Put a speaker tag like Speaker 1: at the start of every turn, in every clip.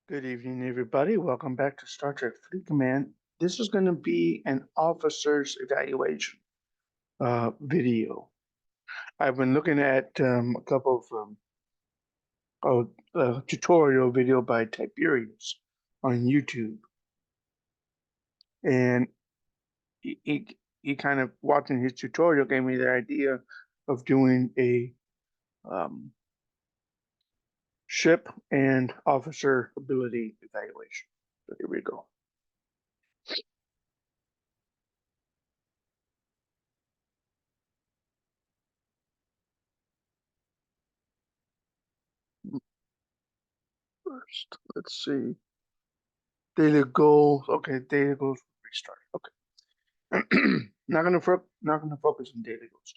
Speaker 1: Good evening, everybody. Welcome back to Star Trek Fleet Command. This is going to be an officer's evaluation video. I've been looking at a couple of tutorial video by Tiberius on YouTube, and he kind of watching his tutorial gave me the idea of doing a um, ship and officer ability evaluation. So here we go. First, let's see. Daily goals. Okay, daily goals restart. Okay. not gonna focus on daily goals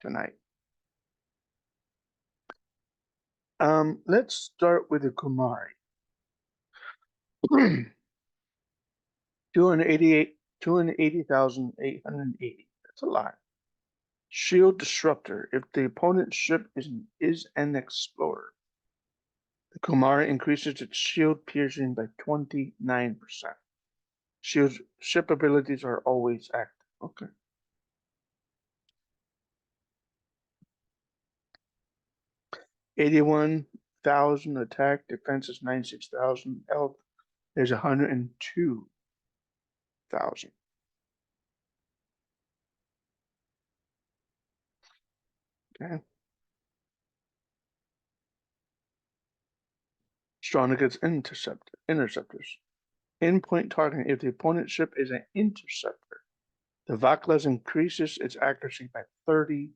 Speaker 1: tonight. Let's start with the Kumari. 280,880. That's a lot. Shield disruptor. If the opponent's ship is an explorer, the Kumari increases its shield piercing by 29%. Ship abilities are always active. Okay. 81,000 attack, defense is 96,000, health is 102,000. Okay. Strong against interceptors. In-point targeting. If the opponent's ship is an interceptor, the Vaklas increases its accuracy by 33%.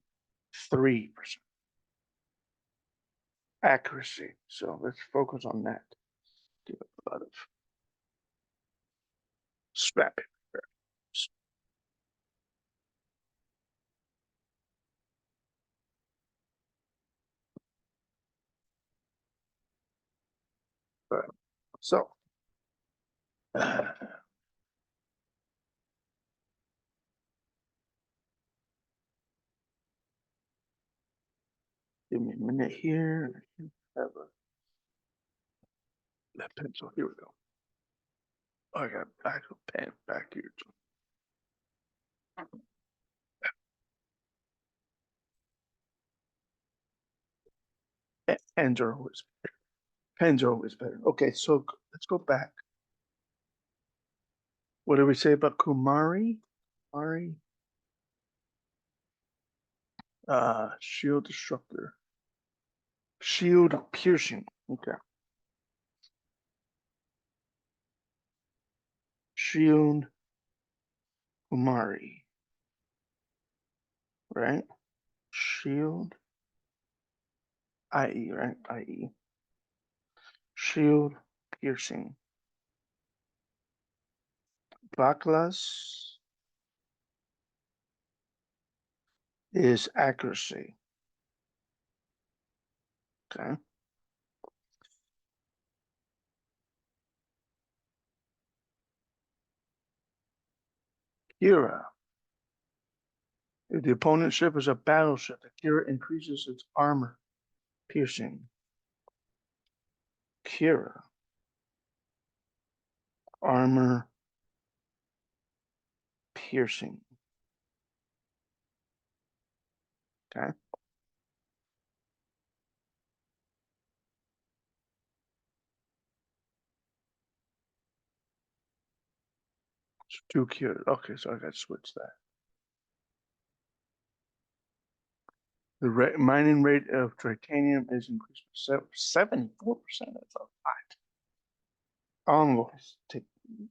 Speaker 1: Accuracy. So let's focus on that. Do a lot of scrap here. So, give me a minute here. I have a pencil. Here we go. Oh, I got actual pen back here. Pens are always better. Pens are always better. Okay, so let's go back. What did we say about Kumari? Kumari? Shield disruptor. Shield piercing. Okay. Shield Kumari. Right? Shield. IE, right? IE. Shield piercing. Baklas is accuracy. Okay. Kira. If the opponent's ship is a battleship, the Kira increases its armor piercing. Kira. Armor piercing. Okay. So 2 Kira. Okay, so I got to switch that. The mining rate of titanium is increased by 74%. That's a lot. Envoys.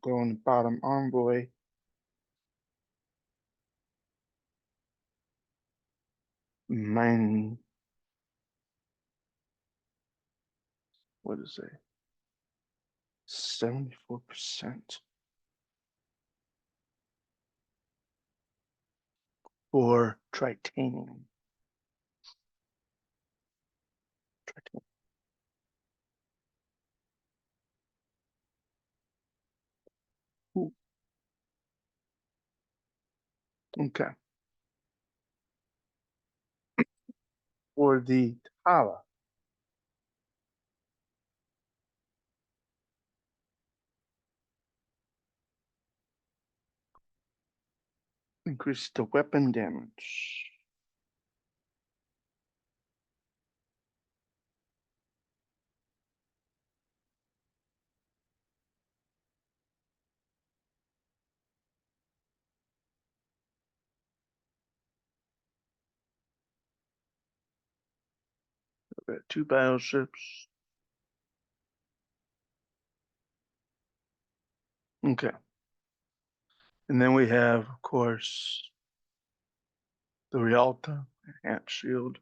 Speaker 1: Go on the bottom. Envoy. Mining. What is it? 74% for titanium. Ooh. Okay. For the Tala, Increase the weapon damage. We've got 2 battleships. Okay. And then we have, of course, the Rialta, enhanced shield.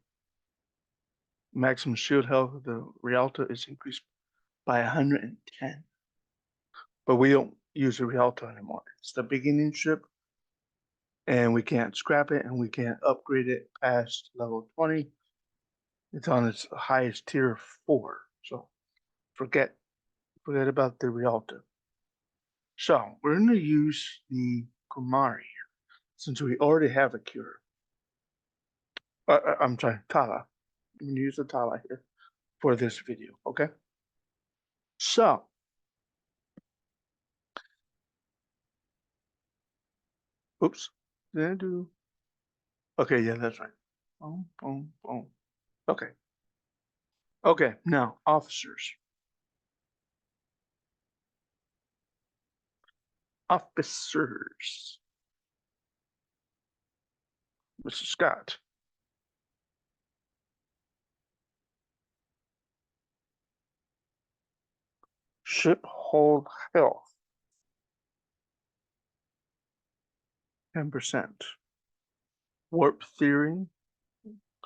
Speaker 1: Maximum shield health of the Rialta is increased by 110. But we don't use the Rialta anymore. It's the beginning ship, and we can't scrap it, and we can't upgrade it past level 20. It's on its highest tier 4. So forget about the Rialta. So we're going to use the Kumari here, since we already have a cure. I'm sorry, Tala. I'm going to use the Tala here for this video, okay? So, oops, did I do? Okay, yeah, that's right. Boom, boom, boom. Okay. Okay, now officers. Officers. Mr. Scott. Ship hold health. 10%. Warp theory.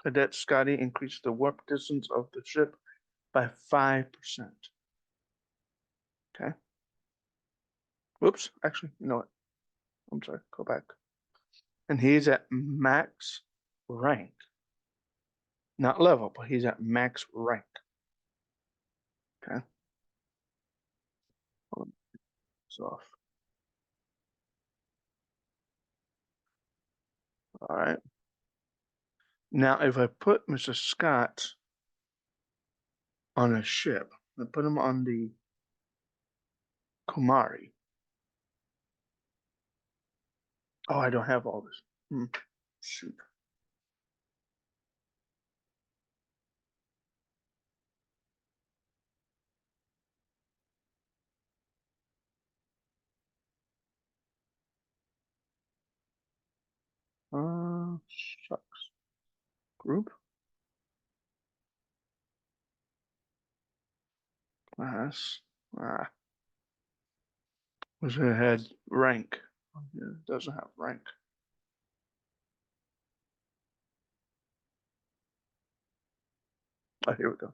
Speaker 1: Cadet Scotty increased the warp distance of the ship by 5%. Okay. Whoops, actually, you know what? I'm sorry, go back. And he's at max rank. Not level, but he's at max rank. Okay. Hold this off. All right. Now, if I put Mr. Scott on a ship, I put him on the Kumari. Oh, I don't have all this. Shoot. Shucks. Group. Class. Wish it had rank. It doesn't have rank. Oh, here we go.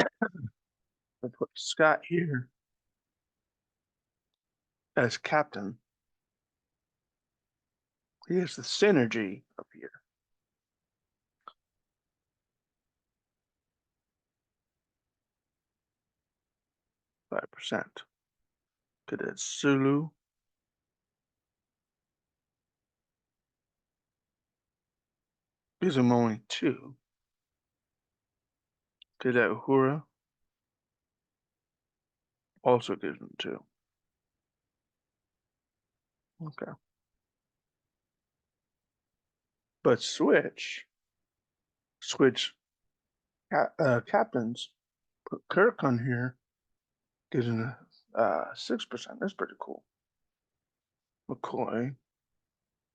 Speaker 1: I put Scott here as captain. He has the synergy up here. %. Cadet Sulu. Gives him only 2. Cadet Uhura also gives him 2. Okay. But switch captains, put Kirk on here, gives him 6%. That's pretty cool. McCoy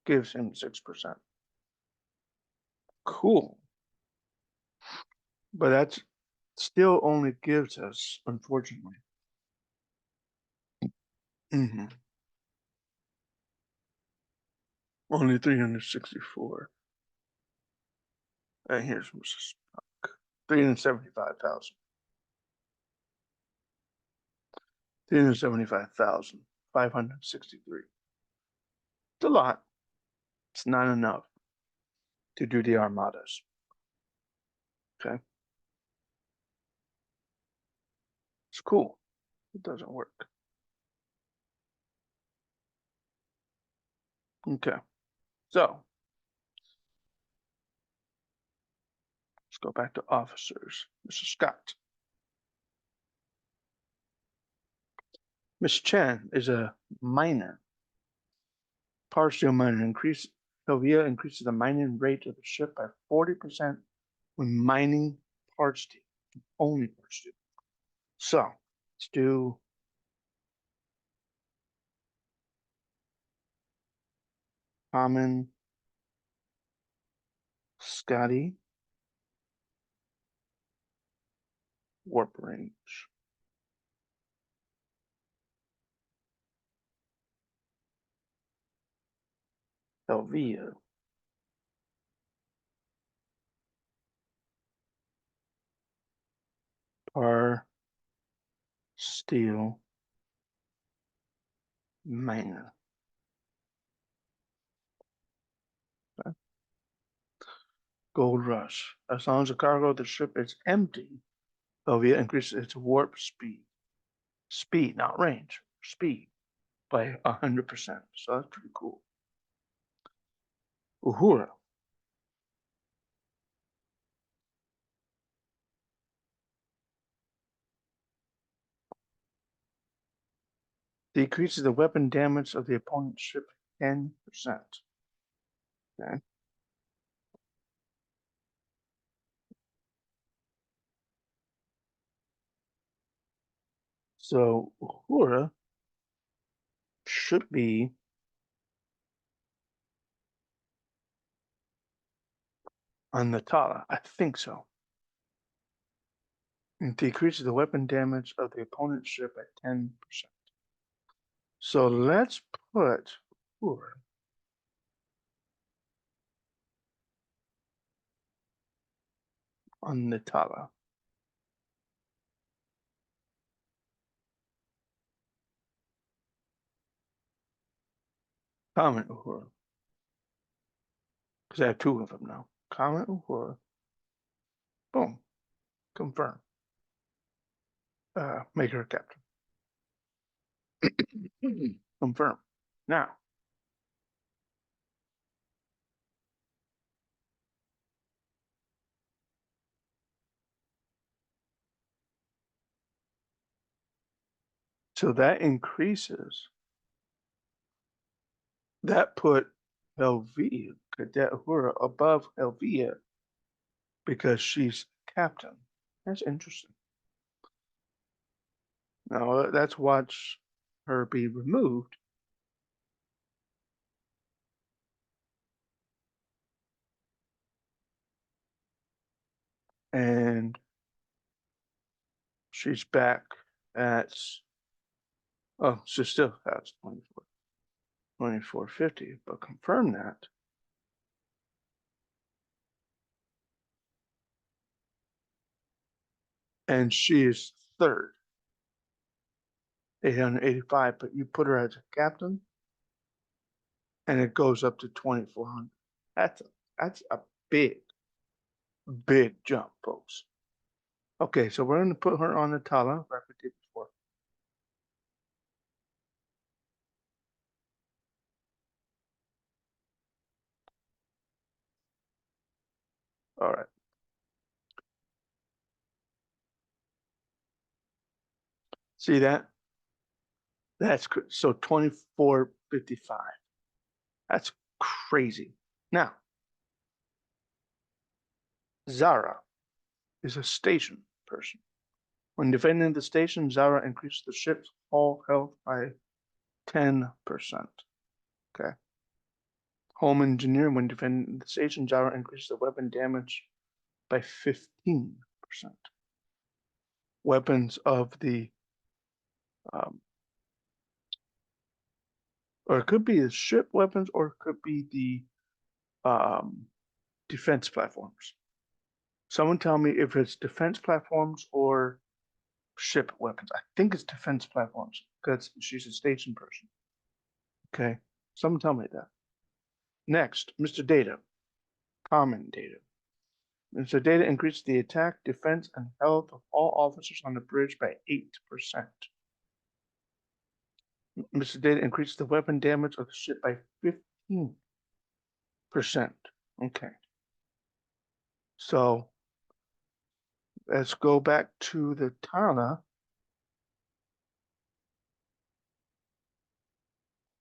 Speaker 1: gives him 6%. Cool. But that's still only gives us, unfortunately. Only 364. And here's Mrs. 375,000. 375,563. It's a lot. It's not enough to do the armadas. Okay. It's cool. It doesn't work. Okay. So let's go back to officers. Mr. Scott. Miss Chen is a minor. Power steel miner increase. Helvia increases the mining rate of the ship by 40% when mining part steel, only part steel. So let's do common Scotty warp range. Helvia. Par steel miner. Okay. Gold rush. As long as the cargo of the ship is empty, Helvia increases its warp speed. Speed, not range. Speed by 100%. So that's pretty cool. Uhura. Decreases the weapon damage of the opponent's ship 10%. Okay. So Uhura should be on the Tala. I think so. It decreases the weapon damage of the opponent's ship by 10%. So let's put Uhura on the Tala. Comment Uhura. Because I have two of them now. Comment Uhura. Boom. Confirm. Make her a captain. Confirm. Now, so that increases. That put Helvia, Cadet Uhura, above Helvia because she's captain. That's interesting. Now let's watch her be removed. And she's back at, oh, she still has 2450, but confirm that. And she is third, 885, but you put her as a captain and it goes up to 2400. That's a big, big jump, folks. Okay, so we're going to put her on the Tala, like we did before. All right. See that? That's so 2455. That's crazy. Now, Zara is a station person. When defending the station, Zara increases the ship's hull health by 10%. Okay. Home engineer, when defending the station, Zara increases the weapon damage by 15%. Weapons of the, or it could be the ship weapons, or it could be the defense platforms. Someone tell me if it's defense platforms or ship weapons. I think it's defense platforms because she's a station person. Okay. Someone tell me that. Next, Mr. Data. Common data. Mr. Data increases the attack, defense, and health of all officers on the bridge by 8%. Mr. Data increases the weapon damage of the ship by 15%. Okay. So let's go back to the Tana.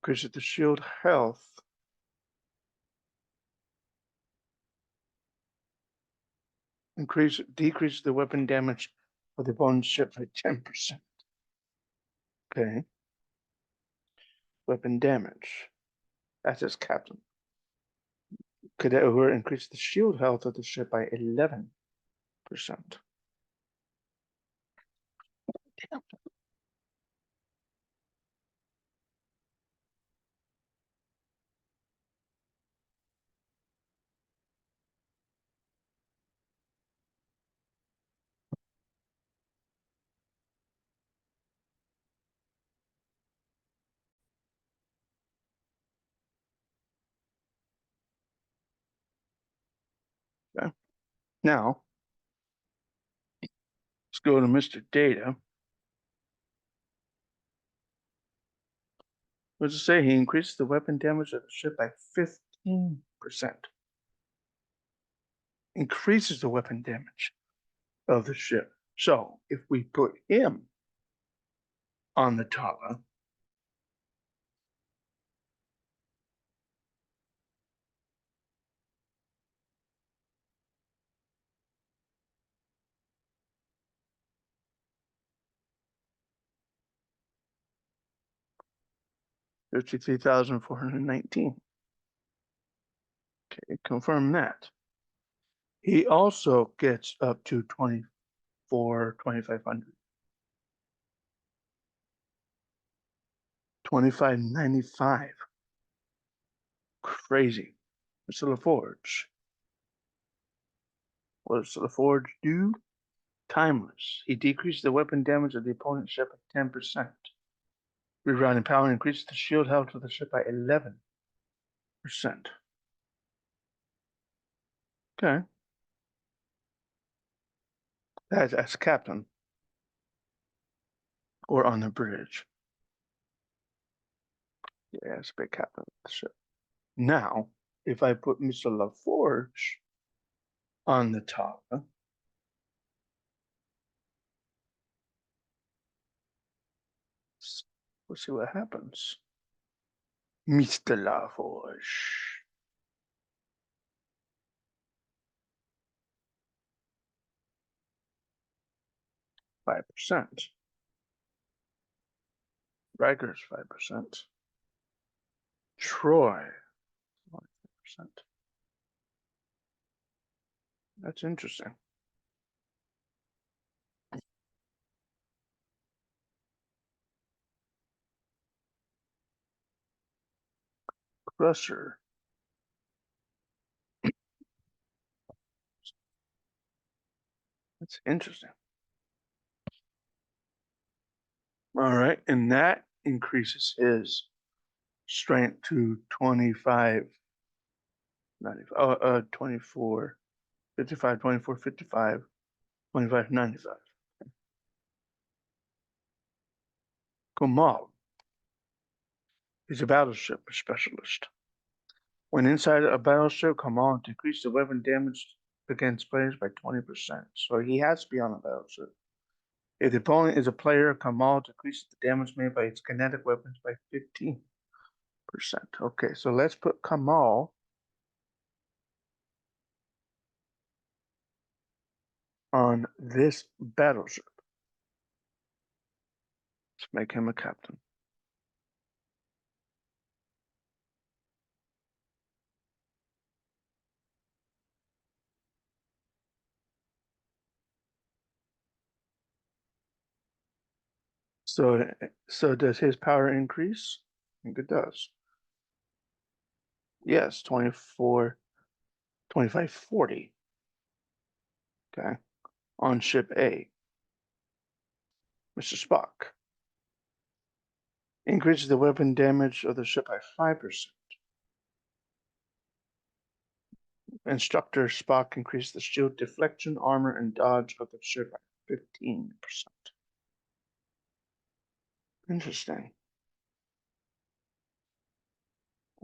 Speaker 1: Increases the shield health. Decreases the weapon damage of the opponent's ship by 10%. Okay. Weapon damage. That's his captain. Cadet Uhura increases the shield health of the ship by 11%. Damn. Okay. Now, let's go to Mr. Data. What does it say? He increases the weapon damage of the ship by 15%. Increases the weapon damage of the ship. So if we put him on the Tala, $53,419. Okay, confirm that. He also gets up to 2,500. 2,595. Crazy. Mr. LaForge. What does LaForge do? Timeless. He decreases the weapon damage of the opponent's ship by 10%. Rerouting power increases the shield health of the ship by 11%. Okay. That's as captain. Or on the bridge. Yeah, it's a big captain of the ship. Now, if I put Mr. LaForge on the top, we'll see what happens. Mr. LaForge. %. Riker's 5%. Troy, 1%. That's interesting. Crusher. That's interesting. All right, and that increases his strength to 25, 24, 55, 24, 55, 25, 95. Kamal is a battleship specialist. When inside a battleship, Kamal decreases the weapon damage against players by 20%. So he has to be on a battleship. If the opponent is a player, Kamal decreases the damage made by its kinetic weapons by 15%. Okay, so let's put Kamal on this battleship. Let's make him a captain. So does his power increase? I think it does. Yes, 24, 25, 40. Okay, on ship A. Mr. Spock increases the weapon damage of the ship by 5%. Instructor Spock increases the shield deflection, armor, and dodge of the ship by 15%. Interesting.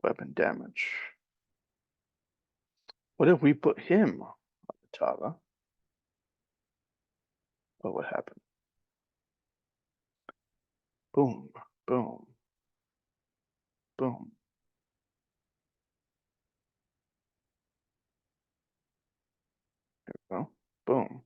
Speaker 1: Weapon damage. What if we put him on the Tala? What would happen? Boom, boom. Boom. There we go. Boom.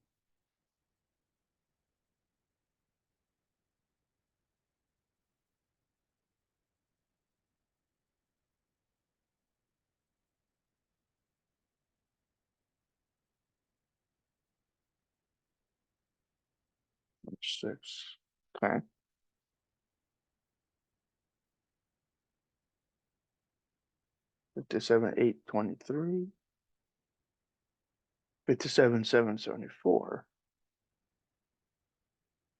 Speaker 1: Six. Okay. 57, 8, 23. 57, 7, 74.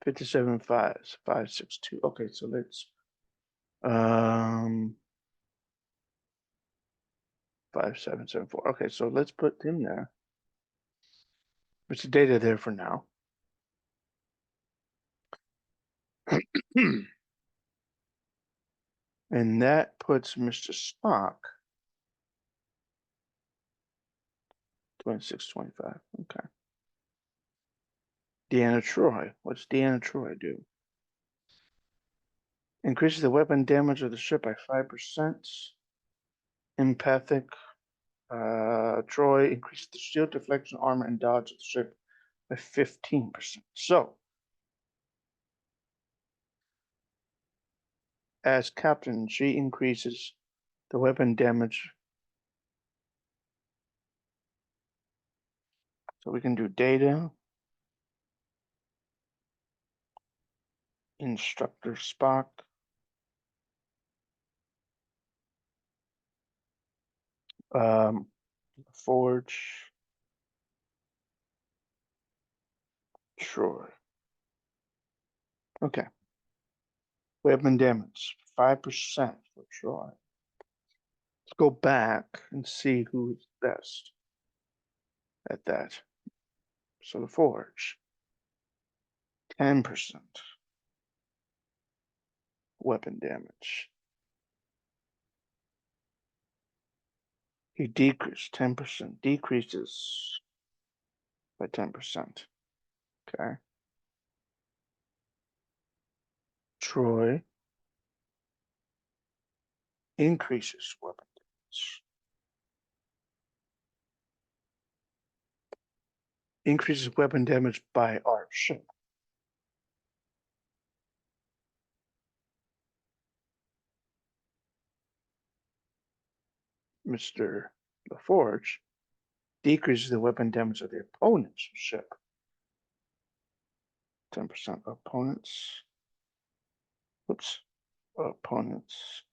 Speaker 1: 57, 5, 5, 6, 2. Okay, so let's 5, 7, 7, 4. Okay, so let's put him there. Put the data there for now. And that puts Mr. Spock 26, 25. Okay. Deanna Troy. What's Deanna Troy do? Increases the weapon damage of the ship by 5%. Empathic. Troy increases the shield deflection, armor, and dodge of the ship by 15%. So, as captain, she increases the weapon damage. So we can do data, instructor Spock, Forge, Troy. Okay. Weapon damage, 5% for Troy. Let's go back and see who is best at that. So the Forge, 10% weapon damage. He decreased 10%, decreases by 10%. Okay. Troy increases weapon damage. Increases weapon damage by our ship. Mr. LaForge decreases the weapon damage of the opponent's ship. 10% opponents. Oops. Opponents.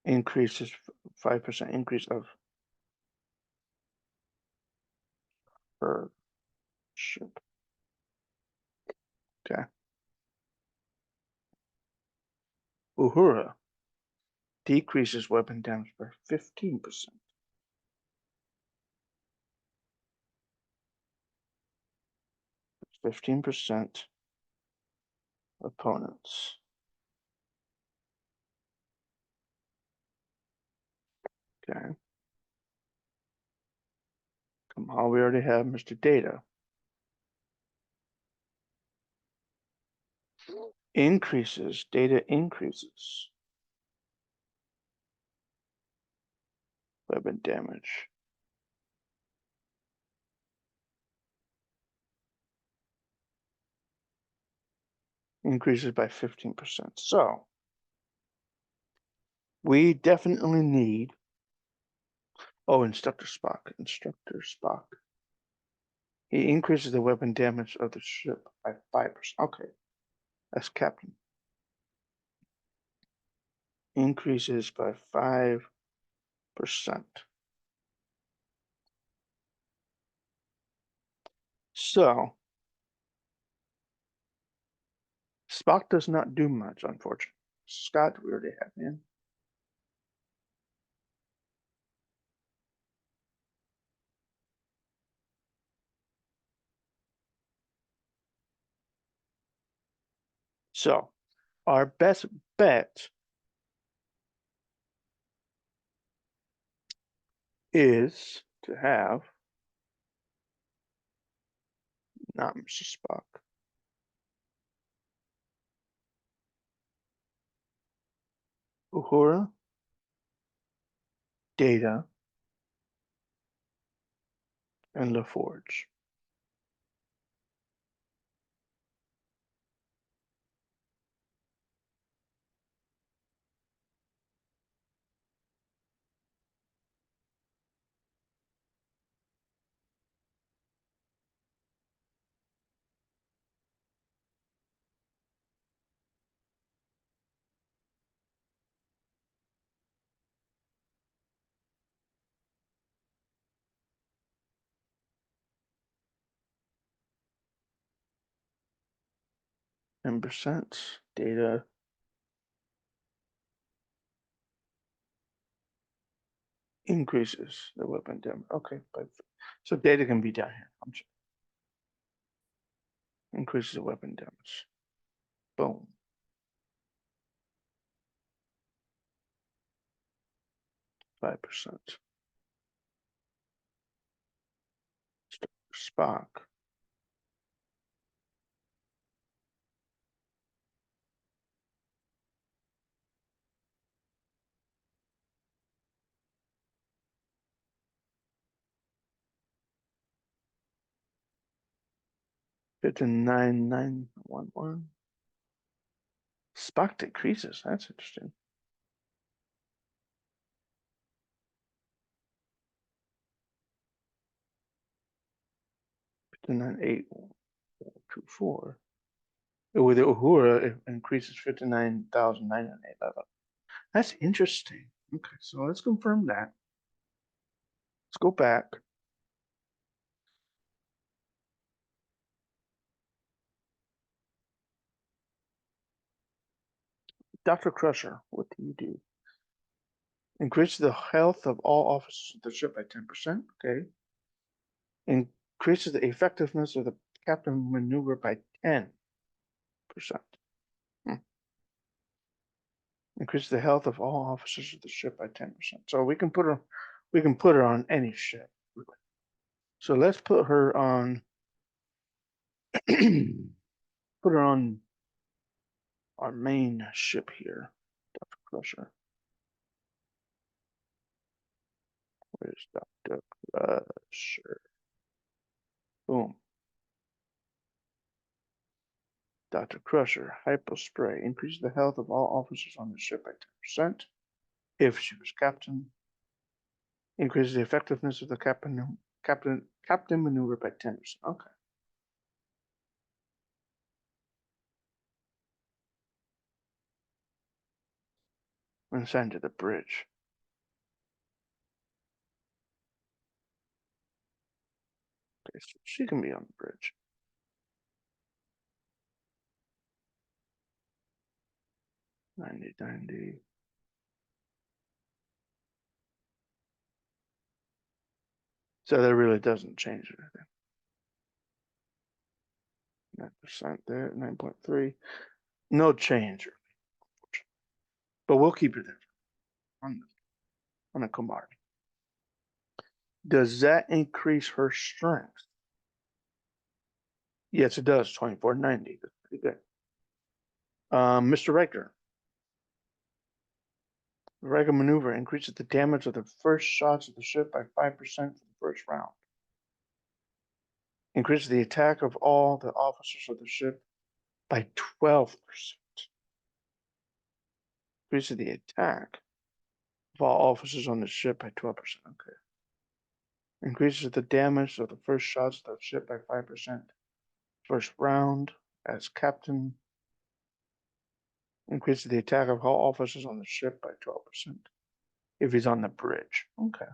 Speaker 1: Increases 5% increase of her ship. Okay. Uhura decreases weapon damage by 15%. 15% opponents. Okay. Come on, we already have Mr. Data. Increases, data increases. Weapon damage. Increases by 15%. So we definitely need, Instructor Spock. Instructor Spock. He increases the weapon damage of the ship by 5%. Okay, that's captain. Increases by 5%. So Spock does not do much, unfortunately. Scott, we already have him. So our best bet is to have not Mr. Spock. Uhura, Data, and LaForge. %. Data increases the weapon damage. Okay, but so data can be down here. I'm sure. Increases the weapon damage. Boom. 5%. Spock. $59,911. Spock decreases. That's interesting. 59,824. With the Uhura, it increases 59,911. That's interesting. Okay, so let's confirm that. Let's go back. Dr. Crusher, what do you do? Increase the health of all officers of the ship by 10%. Okay. Increases the effectiveness of the captain maneuver by 10%. Increase the health of all officers of the ship by 10%. So we can put her on any ship. So let's put her on put her on our main ship here, Dr. Crusher. Where's Dr. Crusher? Boom. Dr. Crusher, hypo spray. Increase the health of all officers on the ship by 10%. If she was captain. Increases the effectiveness of the captain maneuver by 10%. Okay. And send to the bridge. Okay, so she can be on the bridge. 90. So that really doesn't change anything. 9% there, 9.3. No change. But we'll keep it there on a commodity. Does that increase her strength? Yes, it does. 2490. That's pretty good. Mr. Riker. The Riker maneuver increases the damage of the first shots of the ship by 5% for the first round. Increases the attack of all the officers of the ship by 12%. Increases the attack of all officers on the ship by 12%. Okay. Increases the damage of the first shots of the ship by 5%. First round as captain. Increases the attack of all officers on the ship by 12%. If he's on the bridge. Okay.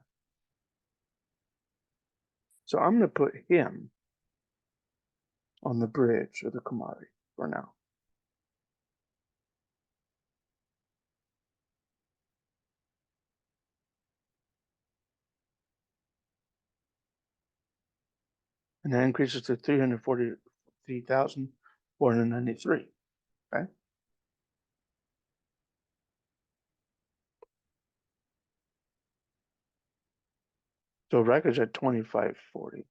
Speaker 1: So I'm going to put him on the bridge of the commodity for now. And that increases to 343,493. Okay. So Riker's at 2540.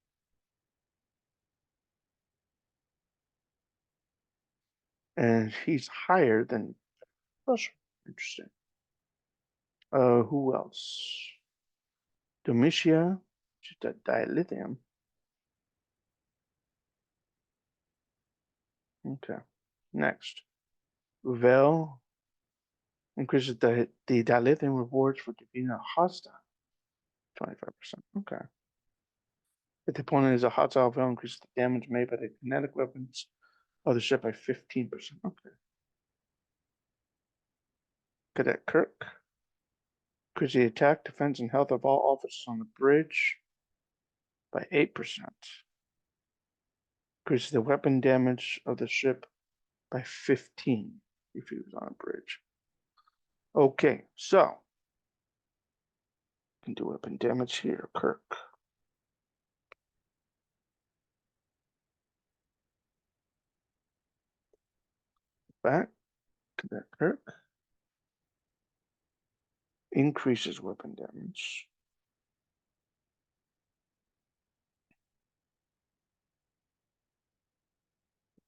Speaker 1: And he's higher than Crusher. Interesting. Who else? Domitia, which is the dilithium. Okay. Next. Uvel increases the dilithium rewards for defeating a hostile. 25%. Okay. If the opponent is a hostile, Uvel increases the damage made by the kinetic weapons of the ship by 15%. Okay. Cadet Kirk. Increases the attack, defense, and health of all officers on the bridge by 8%. Increases the weapon damage of the ship by 15 if he was on a bridge. Okay, so can do weapon damage here, Kirk. Back to that Kirk. Increases weapon damage.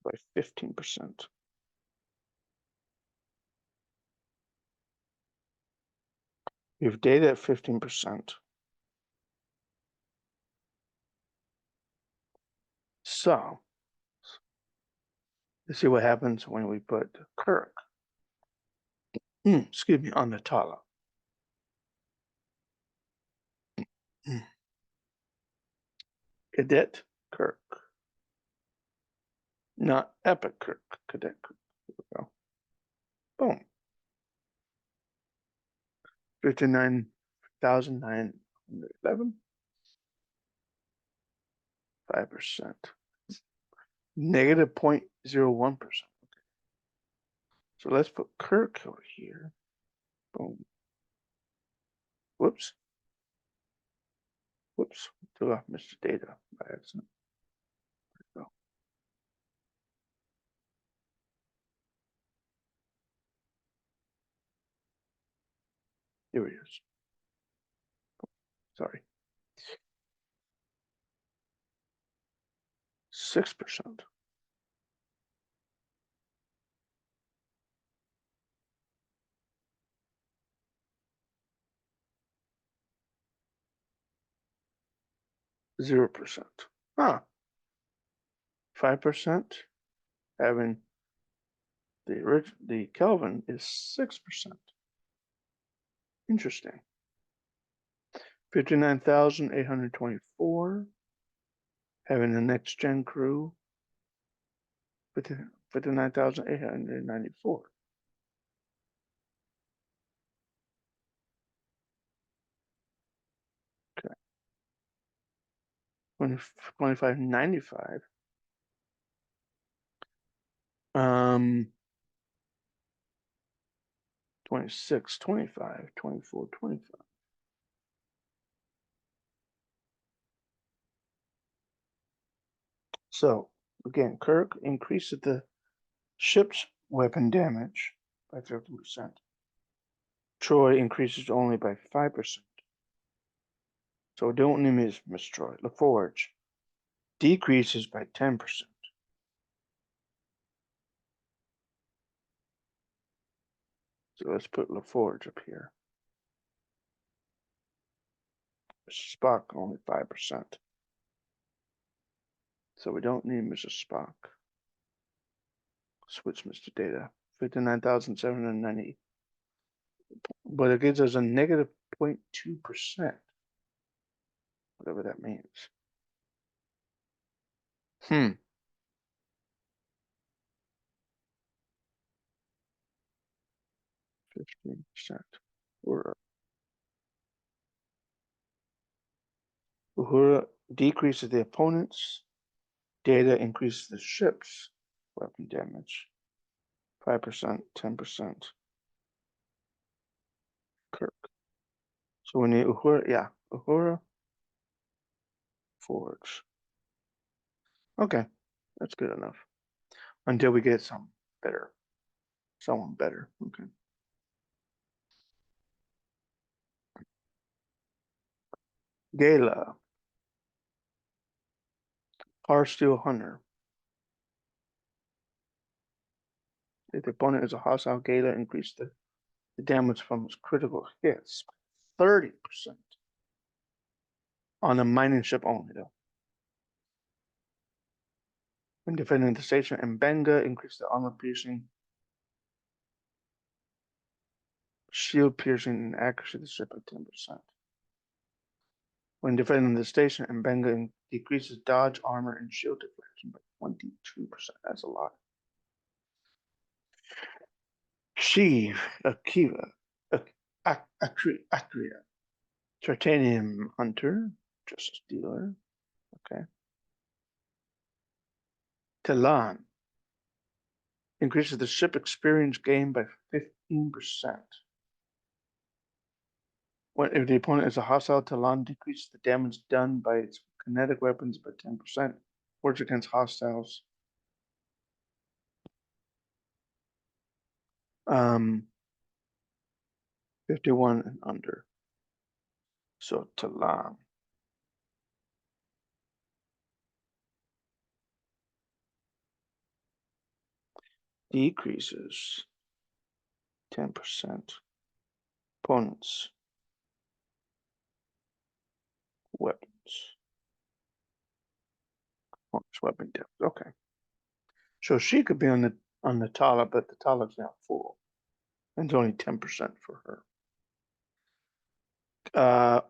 Speaker 1: By 15%. We have data at 15%. So let's see what happens when we put Kirk, excuse me, on the Tala. Cadet Kirk. Not Epic Kirk, Cadet Kirk. Here we go. Boom. 59,911. 5%. Negative 0.01%. Okay. So let's put Kirk over here. Boom. Whoops. Whoops. Took off Mr. Data by accident. There we go. Here he is. Sorry. 6%. %. Huh. 5%. Having the Kelvin is 6%. Interesting. 59,824. Having the next gen crew. 59,894. Okay. 2595. 26, 25, 24, 25. So again, Kirk increases the ship's weapon damage by 50%. Troy increases only by 5%. So don't miss Troy. LaForge decreases by 10%. So let's put LaForge up here. Mr. Spock only 5%. So we don't need Mr. Spock. Switch Mr. Data. 59,790. But it gives us a negative 0.2%. Whatever that means. 15%. Uhura decreases the opponent's data, increases the ship's weapon damage. 5%, 10%. Kirk. So we need Uhura, yeah, Uhura Forge. Okay, that's good enough. Until we get some better, someone better. Okay. Gala. Steel Hunter. If the opponent is a hostile Gala, increase the the damage from his critical hits by 30% on a mining ship only, though. When defending the station, Mbenga increased the armor piercing, shield piercing, and accuracy of the ship by 10%. When defending the station, Mbenga decreases dodge, armor, and shield deflection by 22%. That's a lot. Sheev, Akiva, Akria, Titanium Hunter, Justice Dealer. Okay. Talan increases the ship experience gain by 15%. If the opponent is a hostile, Talan decreases the damage done by its kinetic weapons by 10%. Works against hostiles. 51 and under. So Talan. Decreases 10% opponents' weapons. Weapon depth. Okay. So she could be on the Tala, but the Tala's now full. And it's only 10% for her.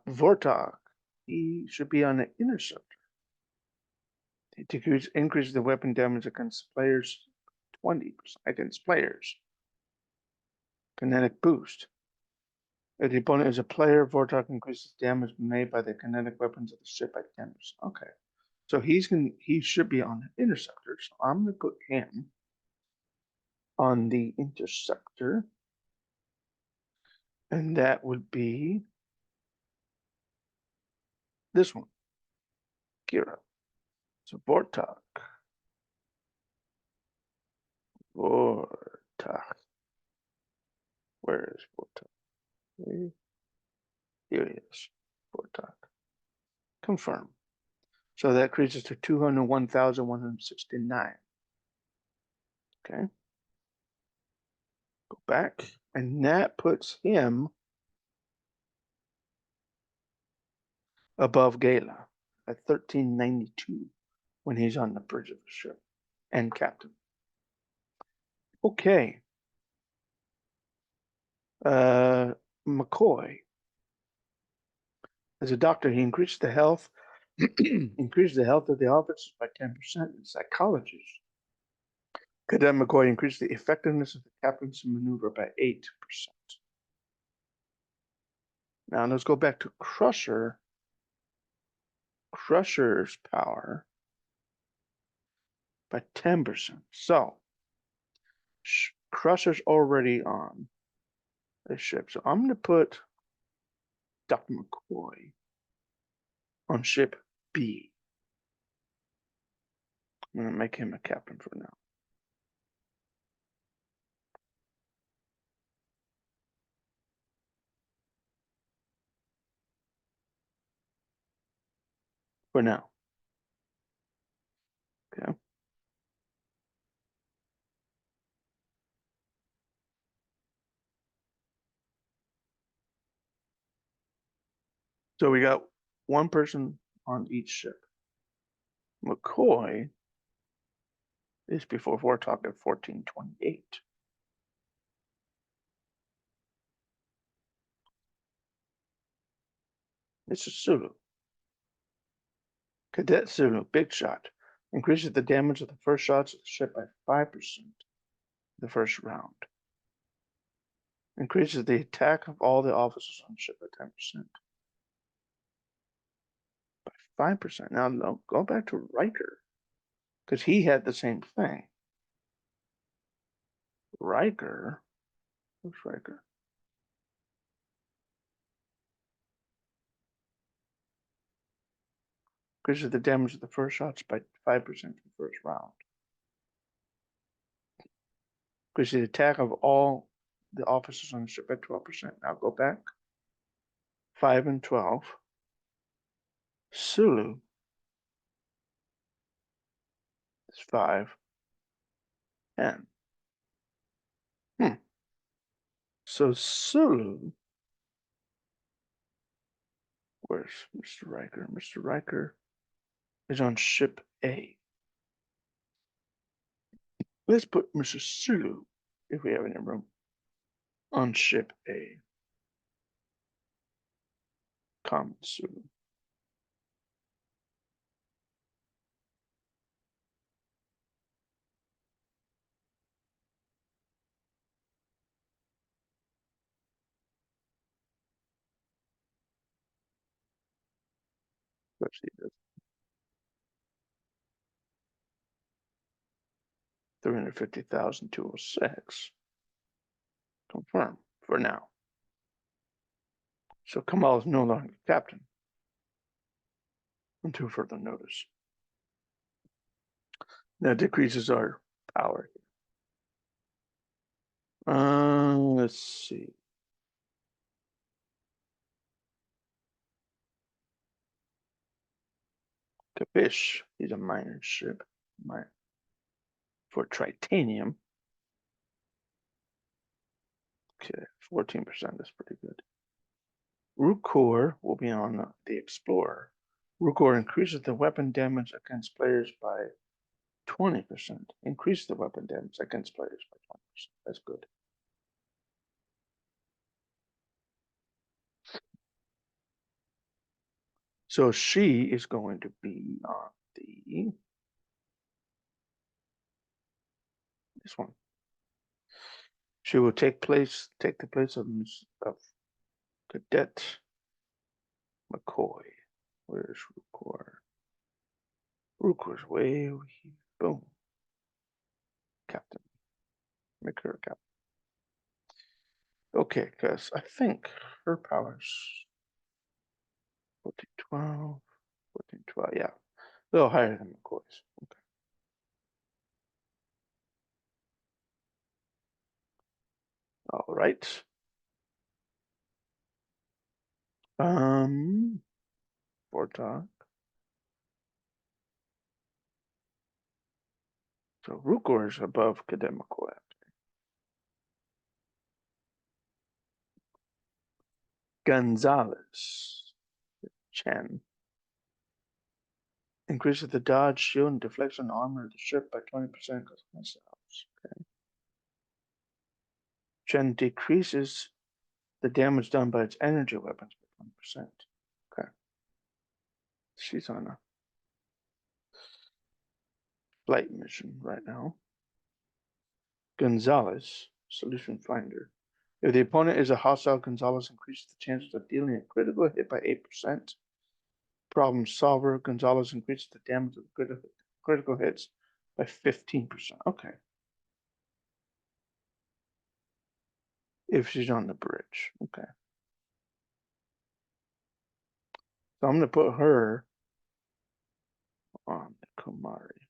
Speaker 1: Vortok, he should be on the Interceptor. It increases the weapon damage against players 20% against players. Kinetic boost. If the opponent is a player, Vortok increases damage made by the kinetic weapons of the ship by 10%. Okay. So he should be on the Interceptor. So I'm gonna put him on the Interceptor. And that would be this one. Kira. So Vortok. Vortok. Where is Vortok? Here he is. Vortok. Confirm. So that increases to 201,169. Okay. Go back. And that puts him above Gala at 1392 when he's on the bridge of the ship and captain. Okay. McCoy. As a doctor, he increased the health of the officers by 10% in psychology. Cadet McCoy increased the effectiveness of the captain's maneuver by 8%. Now let's go back to Crusher. Crusher's power by 10%. So Crusher's already on the ship. So I'm going to put Dr. McCoy on ship B. I'm going to make him a captain for now. For now. Okay. So we got one person on each ship. McCoy is before Vortok at 1428. This is Sulu. Cadet Sulu, big shot. Increases the damage of the first shots of the ship by 5% the first round. Increases the attack of all the officers on the ship by 10%. By 5%. Now, no, go back to Riker. Because he had the same thing. Riker. Who's Riker? Increases the damage of the first shots by 5% for the first round. Increases the attack of all the officers on the ship by 12%. Now go back. 5 and 12. Sulu is 5 and So Sulu, where's Mr. Riker? Mr. Riker is on ship A. Let's put Mr. Sulu, if we have any room, on ship A. Common Sulu. Let's see this. 350,206. Confirm for now. So Kamal is no longer captain until further notice. That decreases our power. Let's see. Kapish, he's a minor ship. For titanium. Okay, 14%, that's pretty good. Rukor will be on the Explorer. Rukor increases the weapon damage against players by 20%. Increase the weapon damage against players by 20%. That's good. So she is going to be on this one. She will take the place of Cadet McCoy. Where's Rukor? Rukor's way over here. Boom. Captain. Make her a captain. Okay, because I think her power's 1412, 1412, yeah. A little higher than McCoy's. Okay. All right. Vortok. So Rukor is above Cadet McCoy. Gonzalez. Chen. Increases the dodge, shield, and deflection armor of the ship by 20% because of missiles. Okay. Chen decreases the damage done by its energy weapons by 20%. Okay. She's on a flight mission right now. Gonzalez, solution finder. If the opponent is a hostile, Gonzalez increases the chances of dealing a critical hit by 8%. Problem solver, Gonzalez increases the damage of critical hits by 15%. Okay. If she's on the bridge. Okay. So I'm going to put her on the Kumari.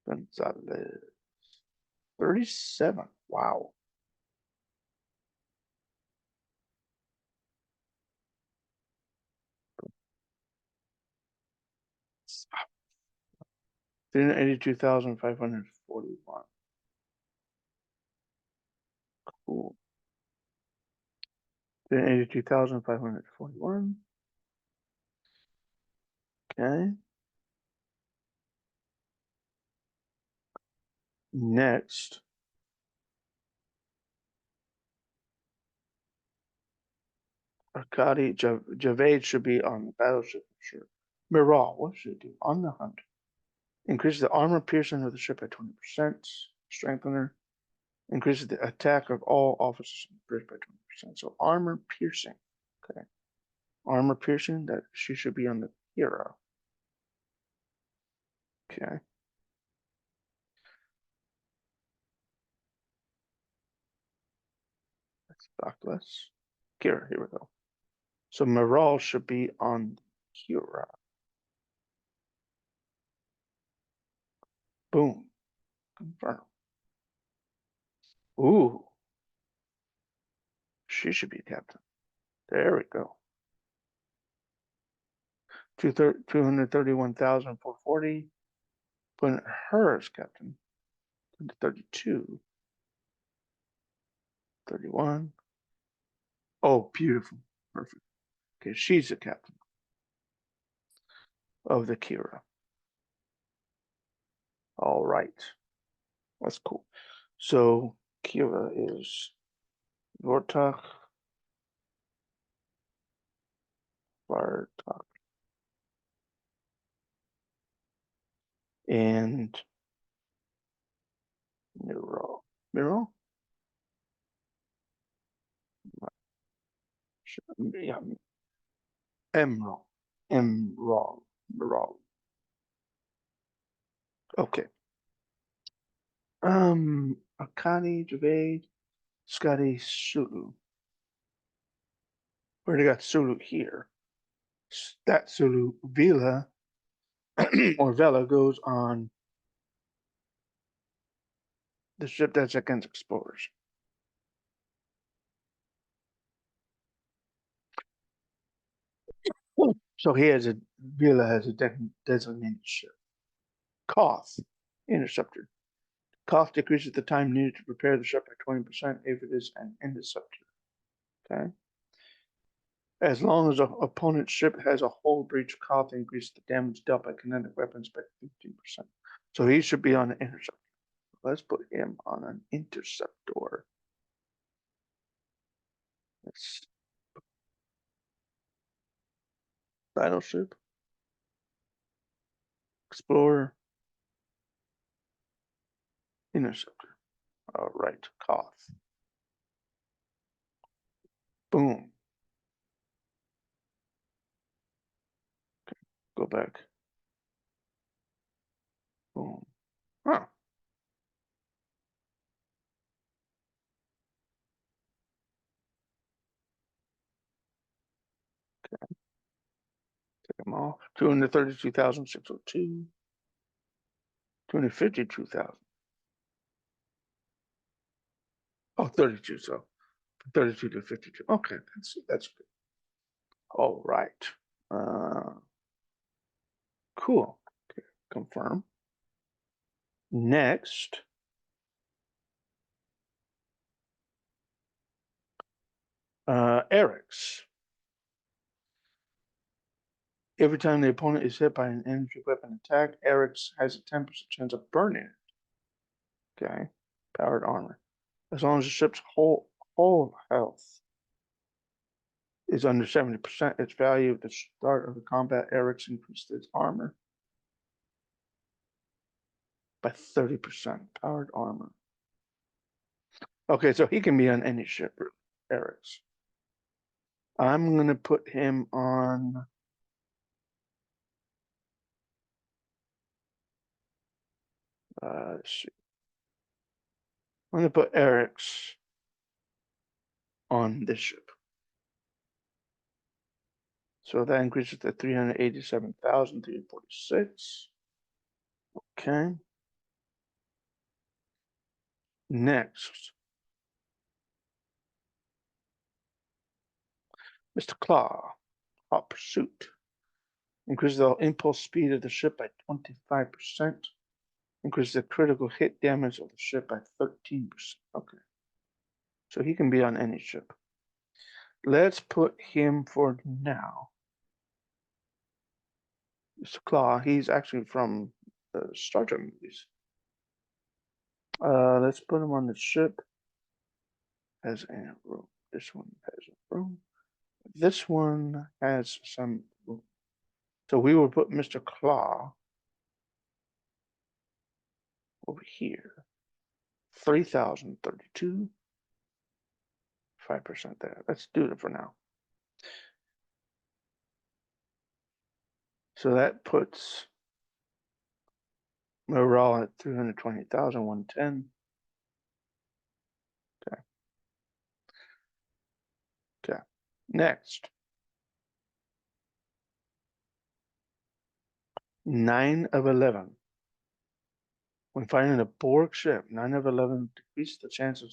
Speaker 1: Gonzalez. 37. Wow. Stop. 382,541. Cool. 382,541. Okay. Next. Arkady Javed should be on the battleship for sure. Miral, what should it do? On the hunt. Increases the armor piercing of the ship by 20%. Strengthener. Increases the attack of all officers on the bridge by 20%. So armor piercing. Okay. Armor piercing, that she should be on the hero. Okay. That's stockless. Kira, here we go. So Miral should be on Kira. Boom. Confirm. Ooh. She should be captain. There we go. 231,440. Putting her as captain. 32. 31. Oh, beautiful. Perfect. Okay, she's the captain of the Kira. All right. That's cool. So Kira is Vortak, Vartak, and Miro. Miro? Yeah, Emerald. Emerald. Emerald. Okay. Akani, Javade, Scotty, Sulu. We already got Sulu here. That Sulu Vela or Vela goes on the ship that's against explorers. So he has a Vela has a designated ship. Koth, interceptor. Koth decreases the time needed to prepare the ship by 20% if it is an interceptor. Okay. As long as an opponent's ship has a hull breach, Koth increases the damage dealt by kinetic weapons by 15%. So he should be on an interceptor. Let's put him on an interceptor. It's battleship, explorer, interceptor. All right, Koth. Boom. Go back. Boom. Huh. Take them off. 232,602. 252,000. Oh, 32. So 32 to 52. Okay, that's good. All right. Cool. Okay, confirm. Next, Eric's. Every time the opponent is hit by an energy weapon attack, Eric's has a 10% chance of burning it. Okay, powered armor. As long as the ship's whole health is under 70%, its value at the start of the combat, Eric's increased its armor by 30%. Powered armor. Okay, so he can be on any ship, Eric's. I'm gonna put him on. Let's see. I'm gonna put Eric's on this ship. So that increases to 387,346. Okay. Next, Mr. Claw, Hot Pursuit. Increases the impulse speed of the ship by 25%. Increases the critical hit damage of the ship by 13%. Okay. So he can be on any ship. Let's put him for now. Mr. Claw, he's actually from the Star Trek movies. Let's put him on the ship as a room. This one has a room. This one has some room. So we will put Mr. Claw over here. 3,032. 5% there. Let's do it for now. So that puts morale at 320,110. Okay. Okay. Next. 9 of 11. When fighting a Borg ship, 9 of 11 decreases the chance of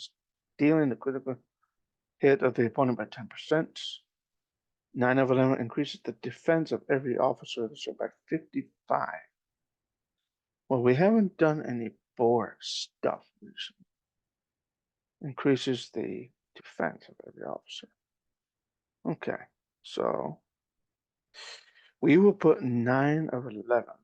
Speaker 1: dealing the critical hit of the opponent by 10%. 9 of 11 increases the defense of every officer of the ship by 55. Well, we haven't done any Borg stuff recently. Increases the defense of every officer. Okay, so we will put 9 of 11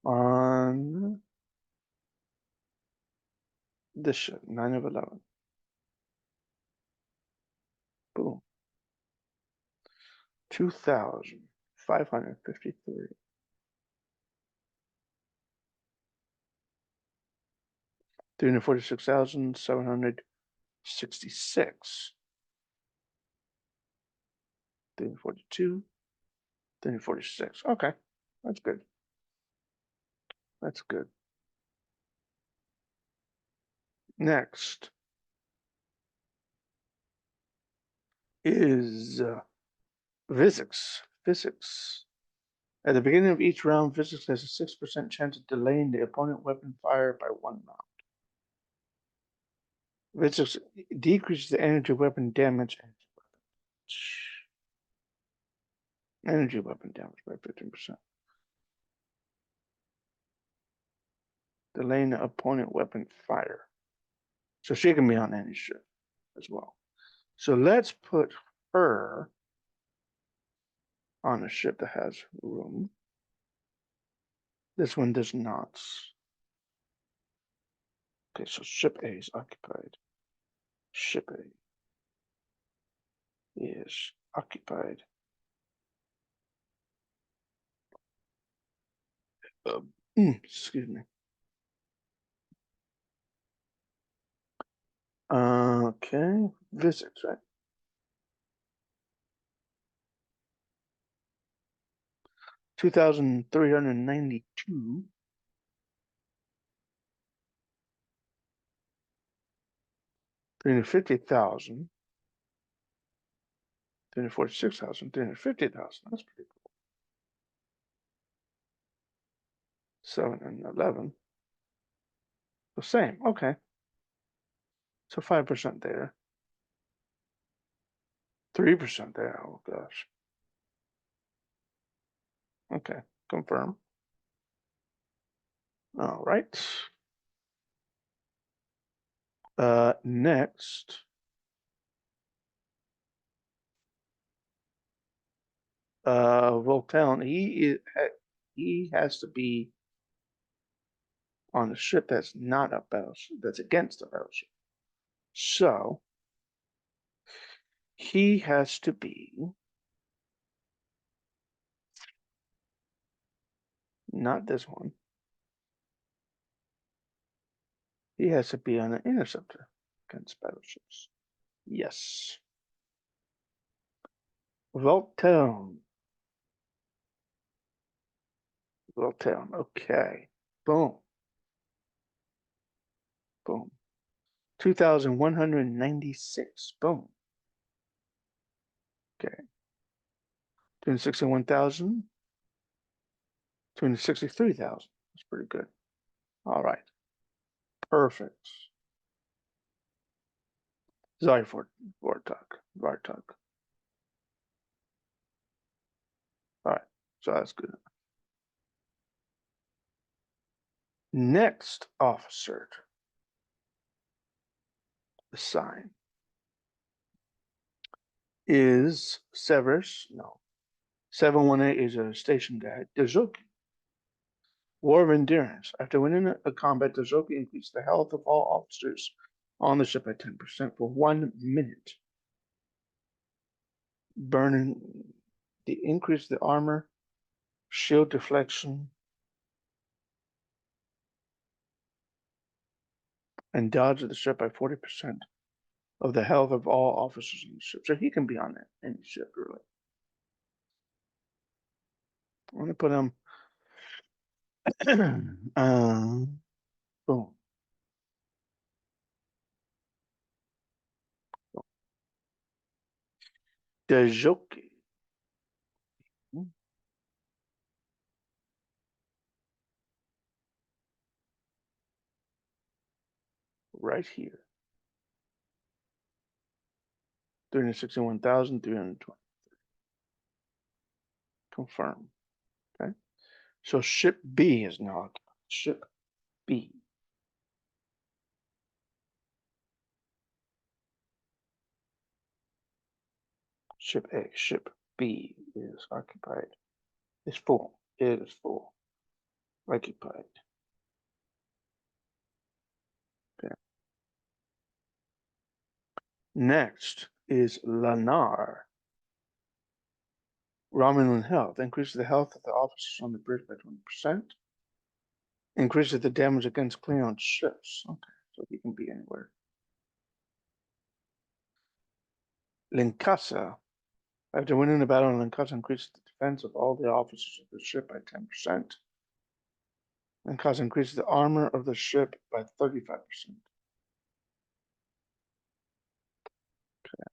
Speaker 1: on this ship. 9 of 11. Boom. 2,553. 346,766. 342. 346. Okay, that's good. That's good. Next is physics. Physics. At the beginning of each round, physics has a 6% chance of delaying the opponent weapon fire by 1 round. Physics decreases the energy weapon damage. Energy weapon damage by 15%. Delaying the opponent weapon fire. So she can be on any ship as well. So let's put her on a ship that has room. This one does not. Okay, so ship A is occupied. Ship A is occupied. Excuse me. Okay, visits, right? 2,392. 350,000. 346,000. 350,000. That's pretty cool. 7 and 11. The same. Okay. So 5% there. 3% there. Oh gosh. Okay. Confirm. All right. Next. Voltaire. He has to be on a ship that's not a battleship, that's against a battleship. So he has to be not this one. He has to be on an interceptor against battleships. Yes. Voltaire. Voltaire. Okay. Boom. Boom. 2,196. Boom. Okay. 261,000. 263,000. That's pretty good. All right. Perfect. Sorry for Vartok. Vartok. All right. So that's good. Next officer assigned is Severus. No. 718 is a station guide. Dozoki. War of Endurance. After winning a combat, Dozoki increased the health of all officers on the ship by 10% for 1 minute. Burning the increase the armor, shield deflection, and dodge of the ship by 40% of the health of all officers on the ship. So he can be on any ship, really. I'm gonna put him. Boom. Dozoki. Right here. 361,320. Confirm. Okay. So ship B is now occupied. Ship B. Ship A, ship B is occupied. It's full. It is full. Occupied. Okay. Next is Lanar. Romulan health. Increases the health of the officers on the bridge by 20%. Increases the damage against Klingon ships. Okay, so he can be anywhere. Linkasa. After winning the battle, Linkasa increases the defense of all the officers of the ship by 10%. Linkasa increases the armor of the ship by 35%. Okay.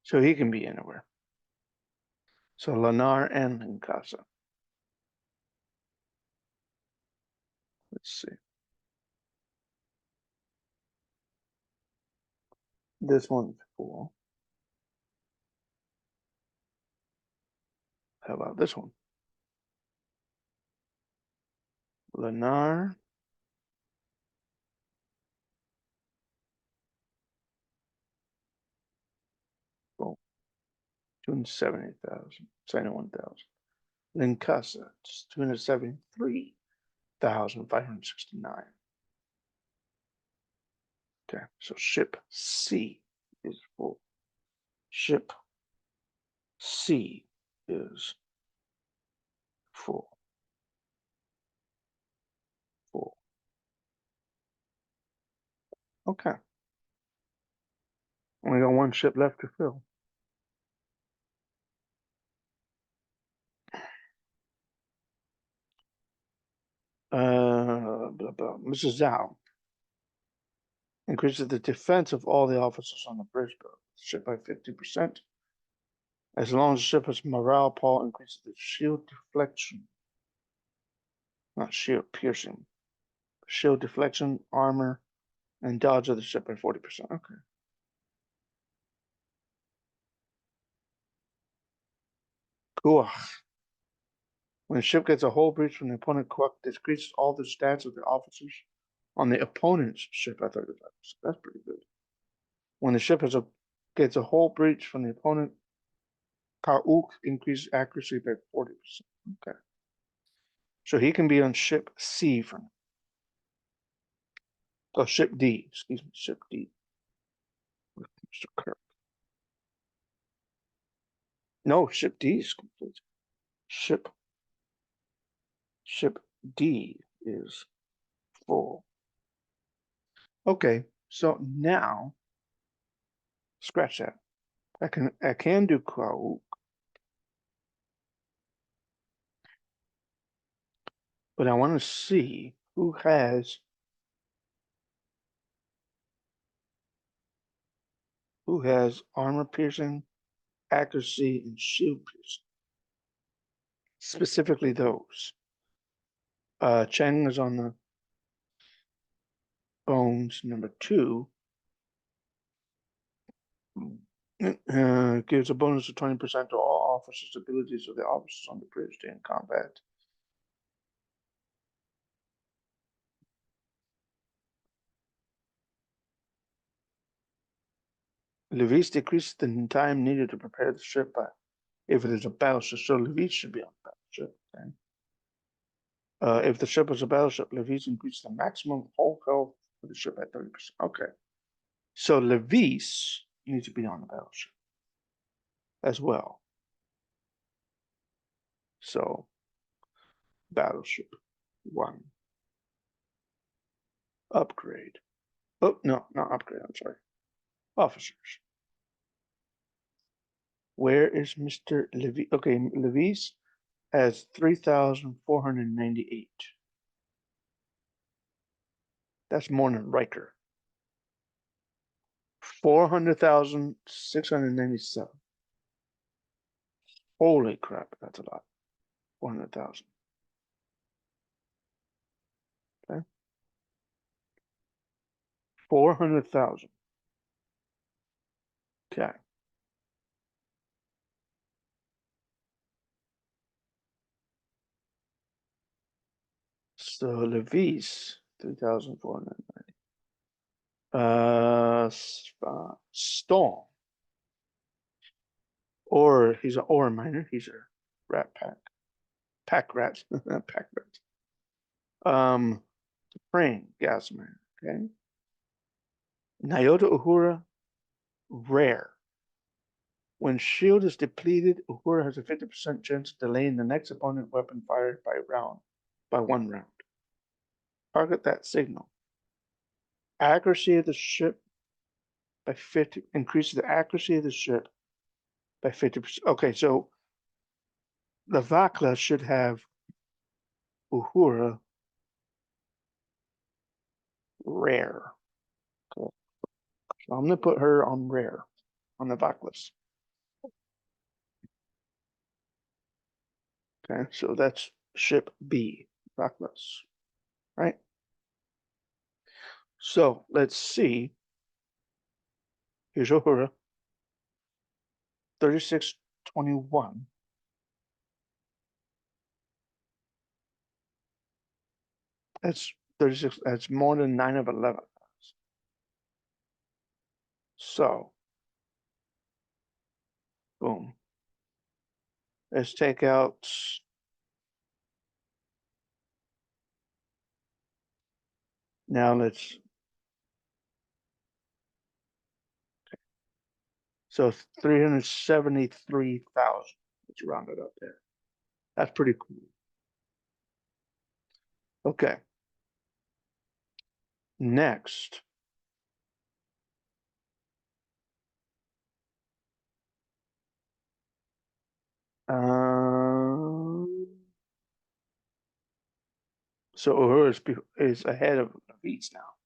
Speaker 1: So he can be anywhere. So Lanar and Linkasa. Let's see. This one's cool. How about this one? Lanar. Oh, 270,000, 71,000. Linkasa, 273,569. Okay, so ship C is full. Ship C is full. Full. Okay. Only got one ship left to fill. Blah, blah. Mrs. Zhao increases the defense of all the officers on the bridge ship by 50%. As long as the ship has morale, Paul increases the shield deflection. Not shield piercing. Shield deflection, armor, and dodge of the ship by 40%. Okay. Cool. When a ship gets a hull breach from the opponent, Kuak decreases all the stats of the officers on the opponent's ship by 35%. That's pretty good. When the ship gets a hull breach from the opponent, Kauk increases accuracy by 40%. Okay. So he can be on ship C for now. Oh, ship D. Excuse me, ship D. With Mr. Kirk. No, ship D is complete. Ship D is full. Okay, so now scratch that. I can do Kauk, but I want to see who has armor piercing, accuracy, and shield piercing. Specifically those. Cheng is on the bones, number 2. Gives a bonus of 20% to all officers' abilities of the officers on the bridge during combat. Levis decreases the time needed to prepare the ship by if it is a battleship. So Levis should be on the battleship. Okay? If the ship is a battleship, Levis increases the maximum hull health for the ship by 30%. Okay. So Levis needs to be on the battleship as well. So battleship 1. Upgrade. Oh, no, not upgrade. I'm sorry. Officers. Where is Mr. Levis? Okay, Levis has 3,498. That's more than Riker. 400,697. Holy crap, that's a lot. 400,000. Okay. 400,000. Okay. So Levis, 3,490. Storm. Or he's an ore miner. He's a rat pack rat, pack rat. Praying gas miner. Okay. Nyota Uhura, rare. When shield is depleted, Uhura has a 50% chance of delaying the next opponent weapon fired by 1 round. Target that signal. Accuracy of the ship by 50, increases the accuracy of the ship by 50%. Okay, so the Vakla should have Uhura rare. Cool. So I'm gonna put her on rare on the Vaklas. Okay, so that's ship B, Vaklas, right? So let's see. Here's Uhura, 3621. That's 36. That's more than 9 of 11. So, boom. Let's take out. Now let's. So 373,000. Let's round it up there. That's pretty cool. Okay. Next. So Uhura is ahead of Beats now.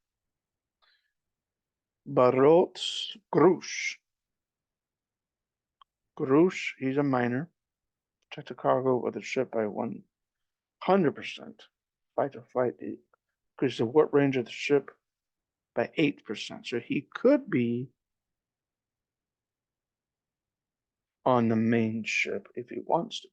Speaker 1: Barot Grush. Grush, he's a miner. Check the cargo of the ship by 100%. Fight to fight. Increase the warp range of the ship by 8%. So he could be on the main ship if he wants to.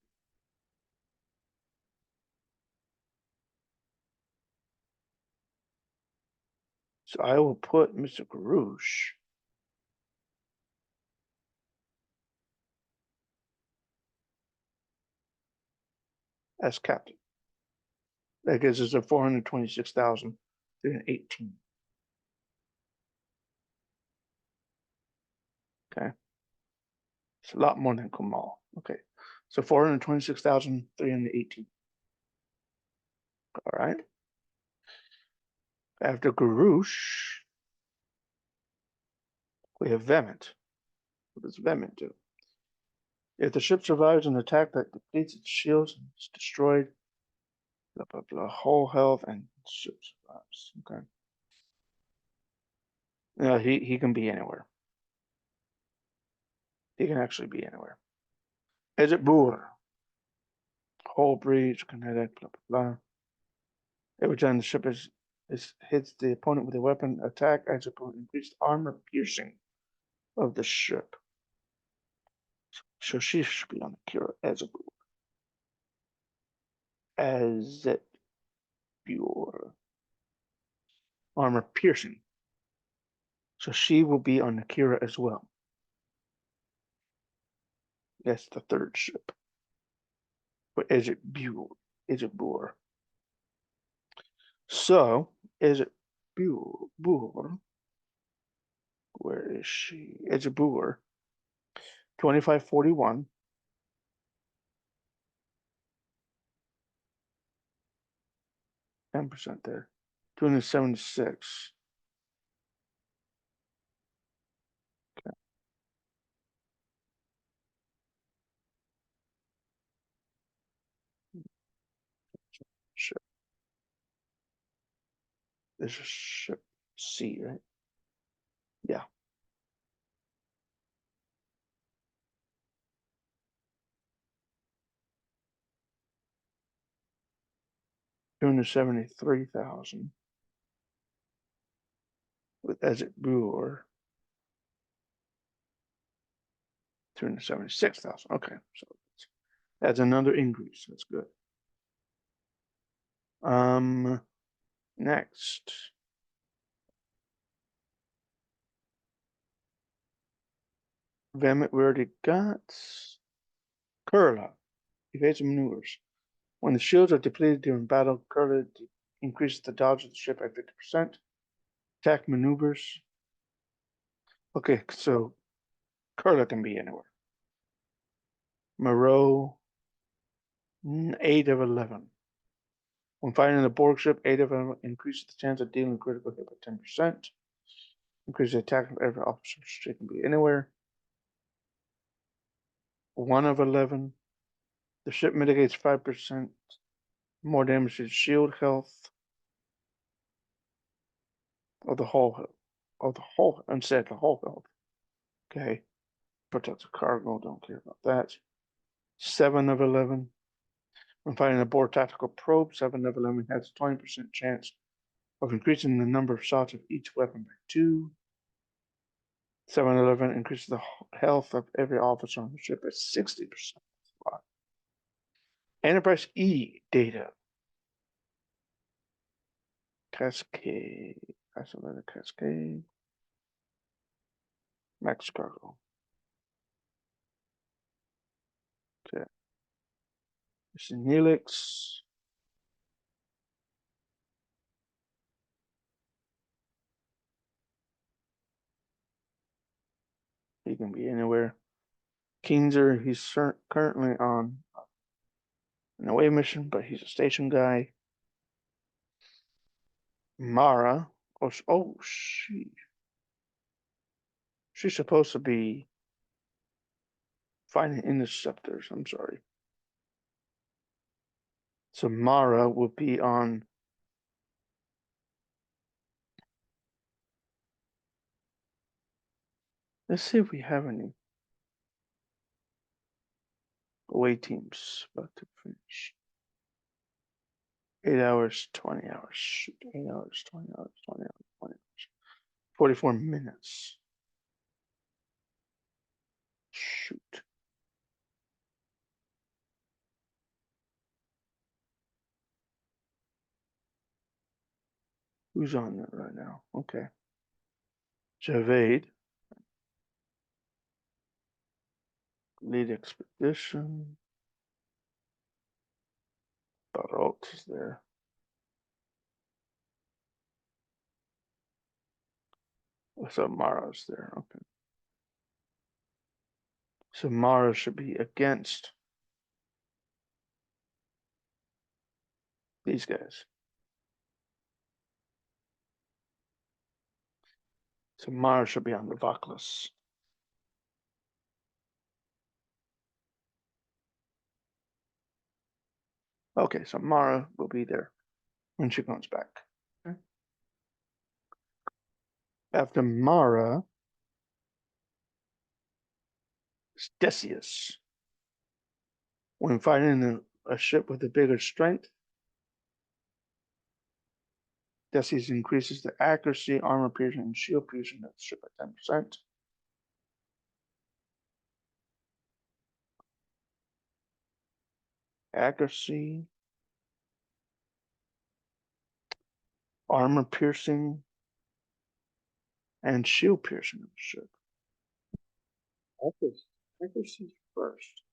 Speaker 1: So I will put Mr. Garouche as captain. That gives us a 426,318. Okay. It's a lot more than Kamal. Okay. So 426,318. All right. After Garouche, we have Vehement. What does Vehement do? If the ship survives an attack that depletes its shields and is destroyed, blah, blah, blah, whole health and ship survives. Okay. Yeah, he can be anywhere. He can actually be anywhere. Is it Boer? Hull breach, kinetic, blah, blah, blah. Every time the ship hits the opponent with a weapon attack, adds upon increased armor piercing of the ship. So she should be on the cure as a as it pure armor piercing. So she will be on the Kira as well. That's the third ship. But is it Buell? Is it Boer? So is it Boer? Where is she? Is it Boer? 2541. 10% there. 276. Okay. Ship. This is ship C, right? Yeah. $273,000 with Ezek Brewer. 276,000. Okay, so that's another increase. That's good. Next. Vehement we already got. Kurla. Evasive maneuvers. When the shields are depleted during battle, Kurla increases the dodge of the ship by 50%. Attack maneuvers. Okay, so Kurla can be anywhere. Moreau, 8 of 11. When fighting a Borg ship, 8 of 11 increases the chance of dealing critical hit by 10%. Increases the attack of every officer. She can be anywhere. 1 of 11. The ship mitigates 5% more damage to shield health of the hull instead the hull health. Okay. Protects the cargo, don't care about that. 7 of 11. When fighting aboard tactical probe, 7 of 11 has a 20% chance of increasing the number of shots of each weapon by 2. 7 of 11 increases the health of every officer on the ship by 60%. Enterprise E data. Cascade. Isolated Cascade. Max cargo. Okay. This is Neelix. He can be anywhere. Keenzer, he's currently on an away mission, but he's a station guy. Mara, she's supposed to be finding interceptors. I'm sorry. So Mara will be on. Let's see if we have any away teams about to finish. 8 hours, 20 hours. Shoot, 8 hours, 20 hours, 20 hours, 20 hours. 44 minutes. Shoot. Who's on that right now? Okay. Javed. Lead expedition. Barot is there. So Mara's there. Okay. So Mara should be against these guys. So Mara should be on the Vaklas. Okay, so Mara will be there when she comes back. Okay. After Mara is Decius. When fighting a ship with a bigger strength, Decius increases the accuracy, armor piercing, and shield piercing of the ship by 10%. Accuracy, armor piercing, and shield piercing of the ship. Accuracy first.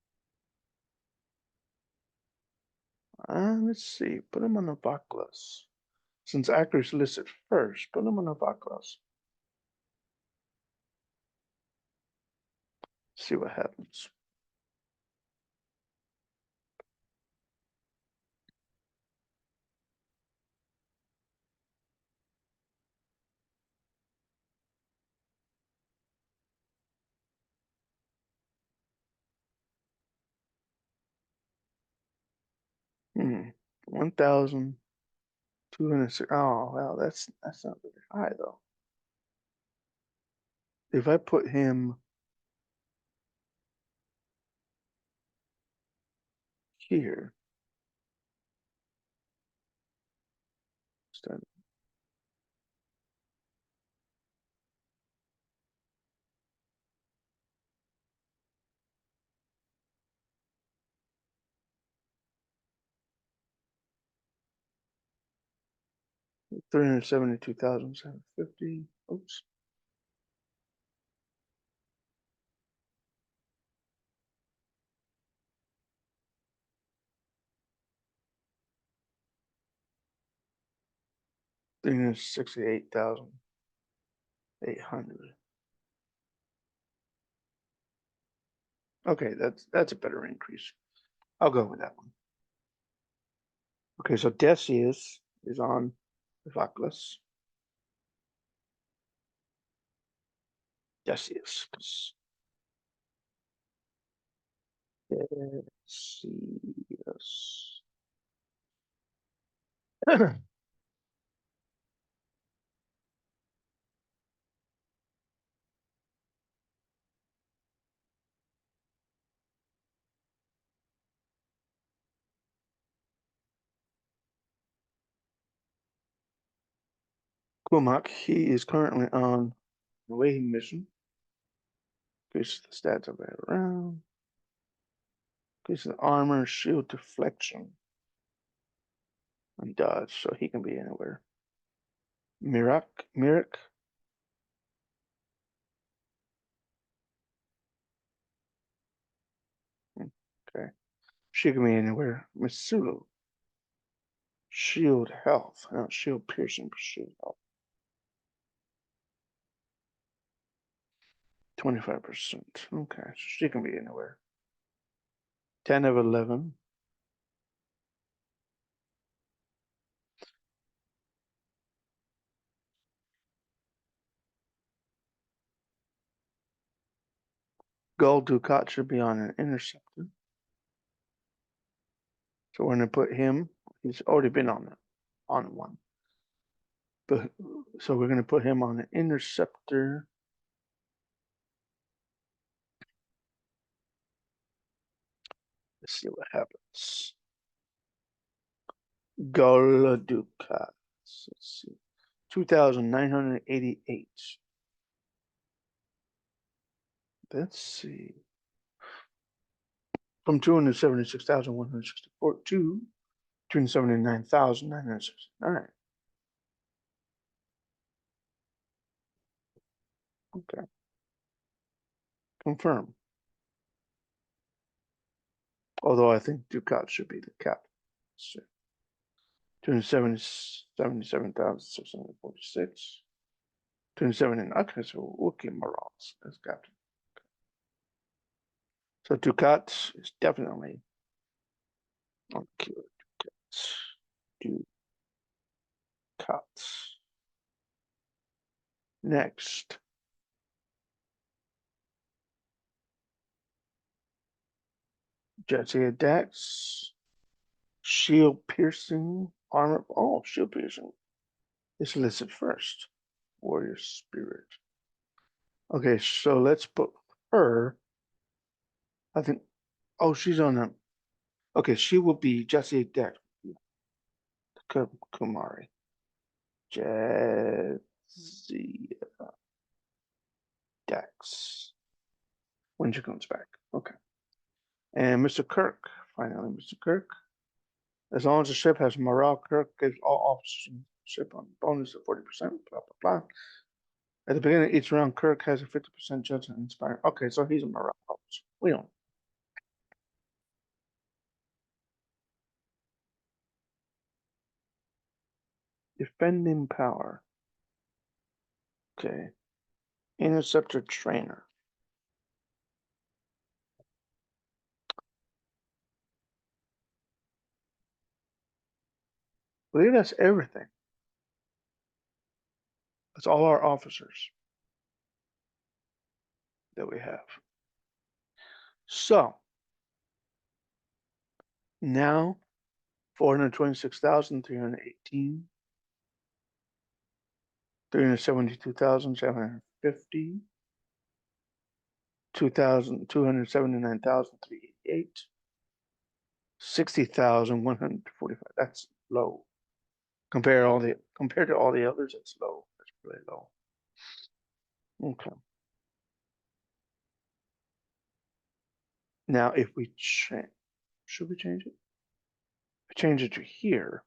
Speaker 1: Let's see. Put him on a Vaklas. Since accuracy is listed first, put him on a Vaklas. See what happens. Hmm. 1,206. Oh, wow, that's not very high though. If I put him here, instead 372,750. Oops. 368,800. Okay, that's a better increase. I'll go with that one. Okay, so Decius is on the Vaclus. Decius. Decius. Kumak, he is currently on a waiting mission. Increases the stats of that round. Increases the armor, shield deflection, and dodge, so he can be anywhere. Mirak. Okay. She can be anywhere. Misulu. Shield health. Not shield piercing, but shield health. 25%. Okay, so she can be anywhere. 10 of 11. Gold Ducat should be on an interceptor. So we're going to put him. He's already been on one. But so we're going to put him on an interceptor. Let's see what happens. Gold Ducat. Let's see. 2,988. Let's see. From 276,164 to 279,969. Okay. Confirm. Although I think Ducat should be the cap. 277,646. 270. Okay, so we'll keep Morales as captain. So Ducat is definitely on killer. Ducat. Next. Jesse Dax. Shield piercing. Armor. Oh, shield piercing is listed first. Warrior spirit. Okay, so let's put her. I think. Oh, she's on a. Okay, she will be Jesse Dax. Kumari. Jesse Dax. When she comes back. Okay. And Mr. Kirk. Finally, Mr. Kirk. As long as the ship has morale, Kirk gives all officers on the ship on bonus of 40%, blah, blah, blah. At the beginning of each round, Kirk has a 50% chance of inspiring. Okay, so he's a morale officer. We don't. Defending power. Okay. Interceptor trainer. I believe that's everything. That's all our officers that we have. So now 426,318, 372,750, 279,388, 60,145. That's low. Compared to all the others, it's low. That's really low. Okay. Now, if we change, should we change it? If we change it to here,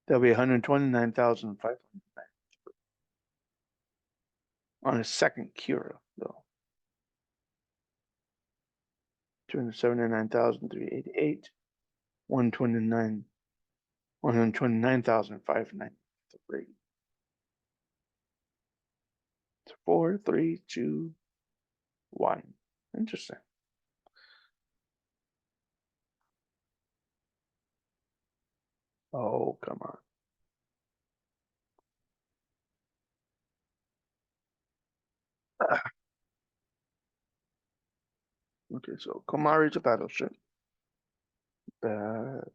Speaker 1: there'll be 129,500 on a second Cura, though. 279,388, 129, 129,593. 4, 3, 2, 1. Interesting. Oh, come on. Okay, so Komari is a battleship. Battleship.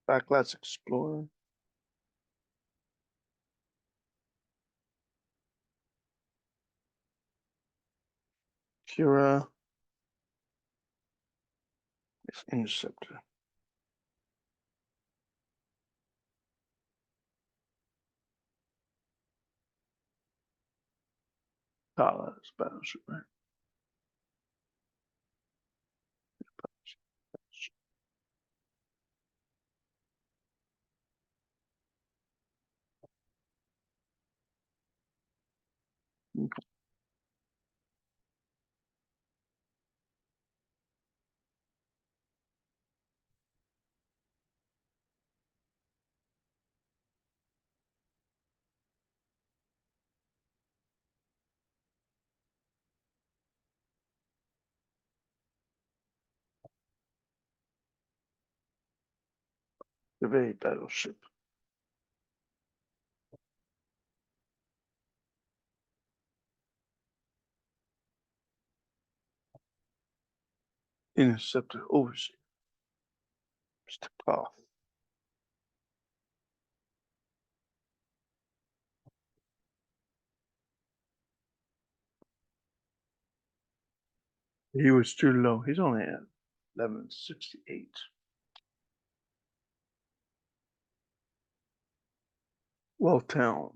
Speaker 1: Backlash Explorer. Kira is Interceptor. Kala is battleship, right? Okay. Survey battleship. Interceptor Overseer. Mr. Cloth. He was too low. He's only at 1168. Well, town.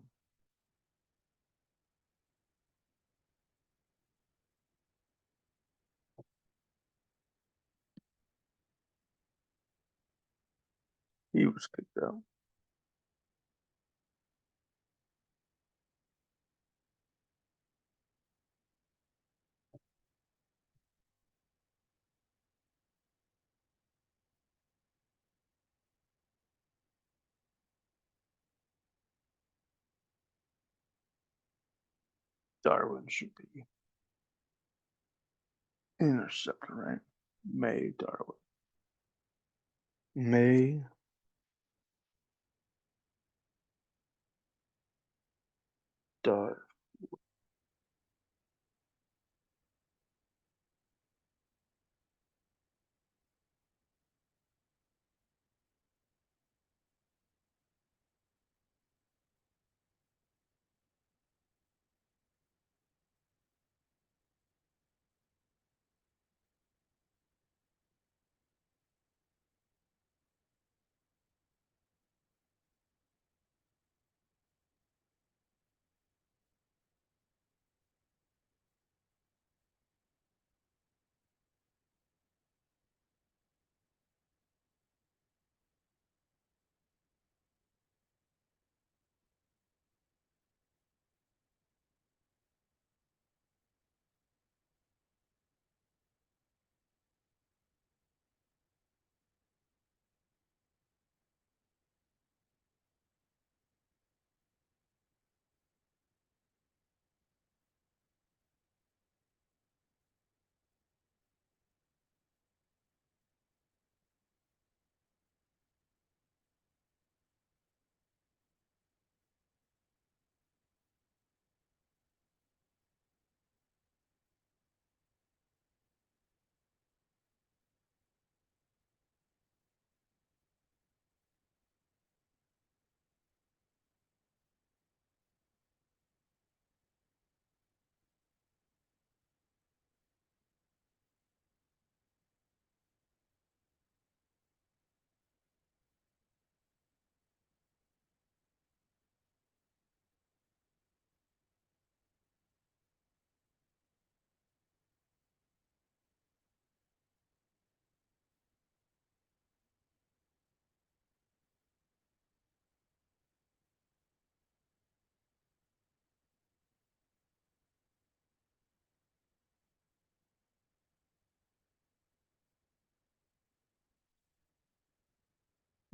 Speaker 1: He was kicked out. Darwin should be Interceptor, right? May Darwin. May Darwin.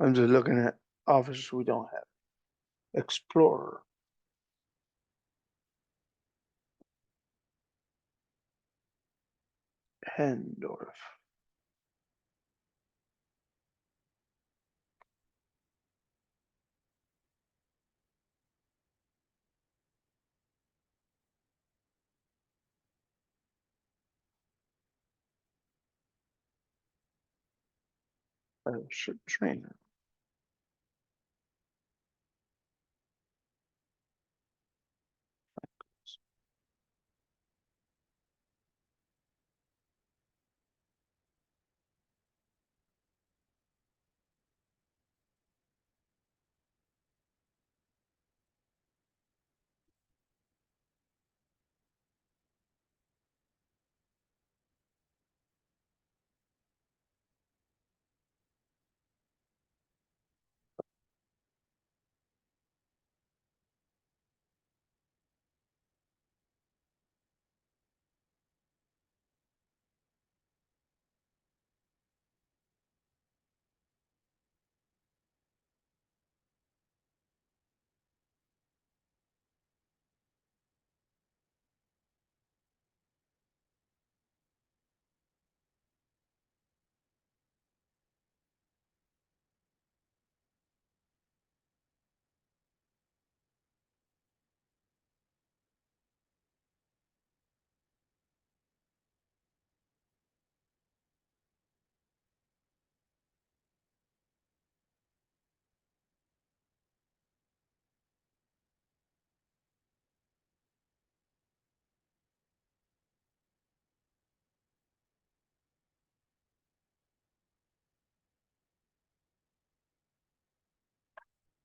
Speaker 1: I'm just looking at officers we don't have. Explorer, Hendorf, ship trainer,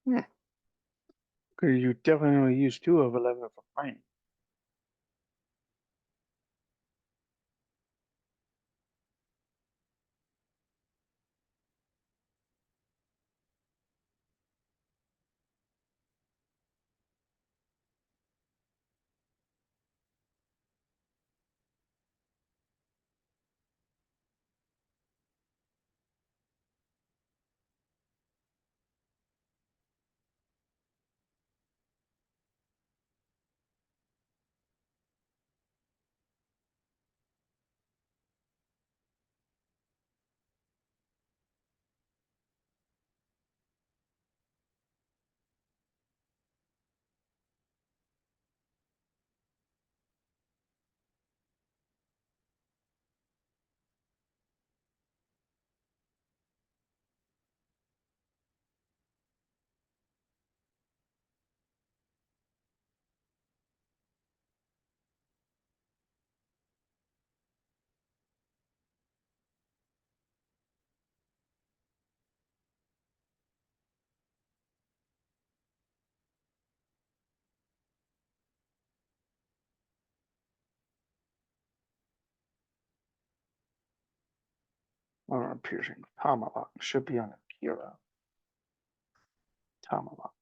Speaker 1: Hmm. Because you definitely use 2 of 11 for mining. Armor piercing tomahawk should be on a Kira. Tomahawk.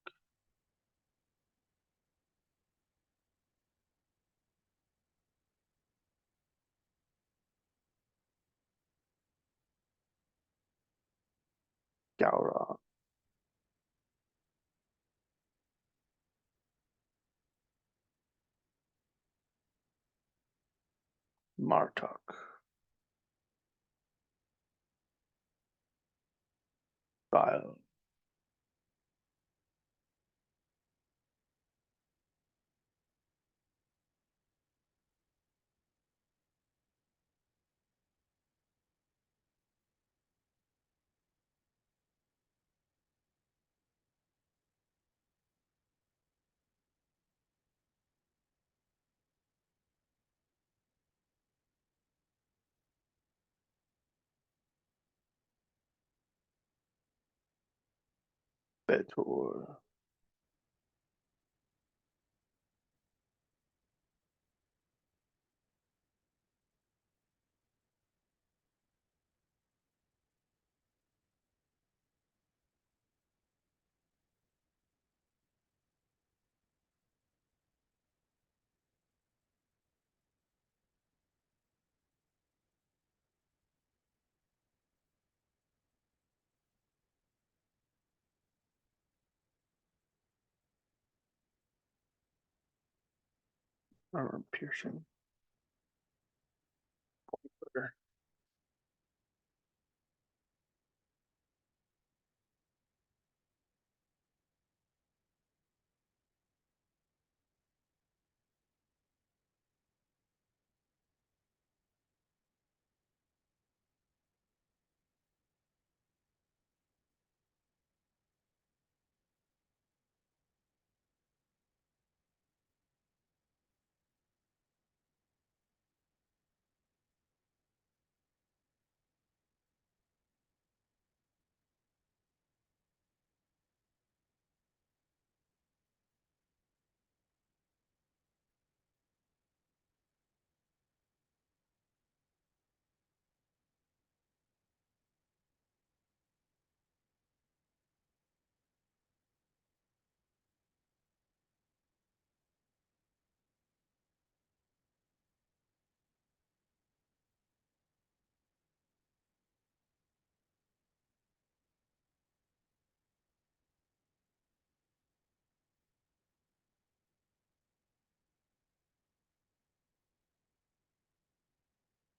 Speaker 1: Gaura. Martok. Bile. Betor. or Pearson. Or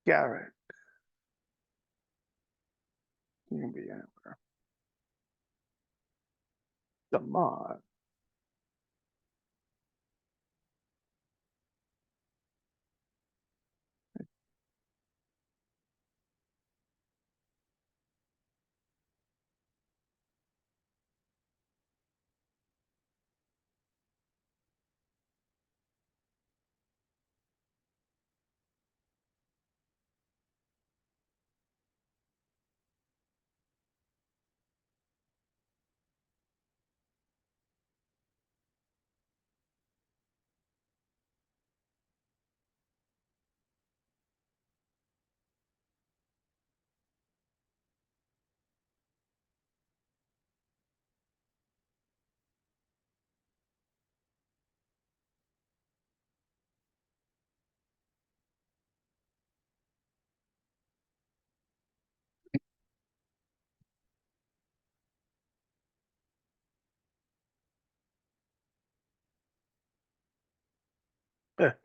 Speaker 1: Garrett. You can be anywhere. The mod.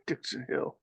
Speaker 1: Dixon Hill.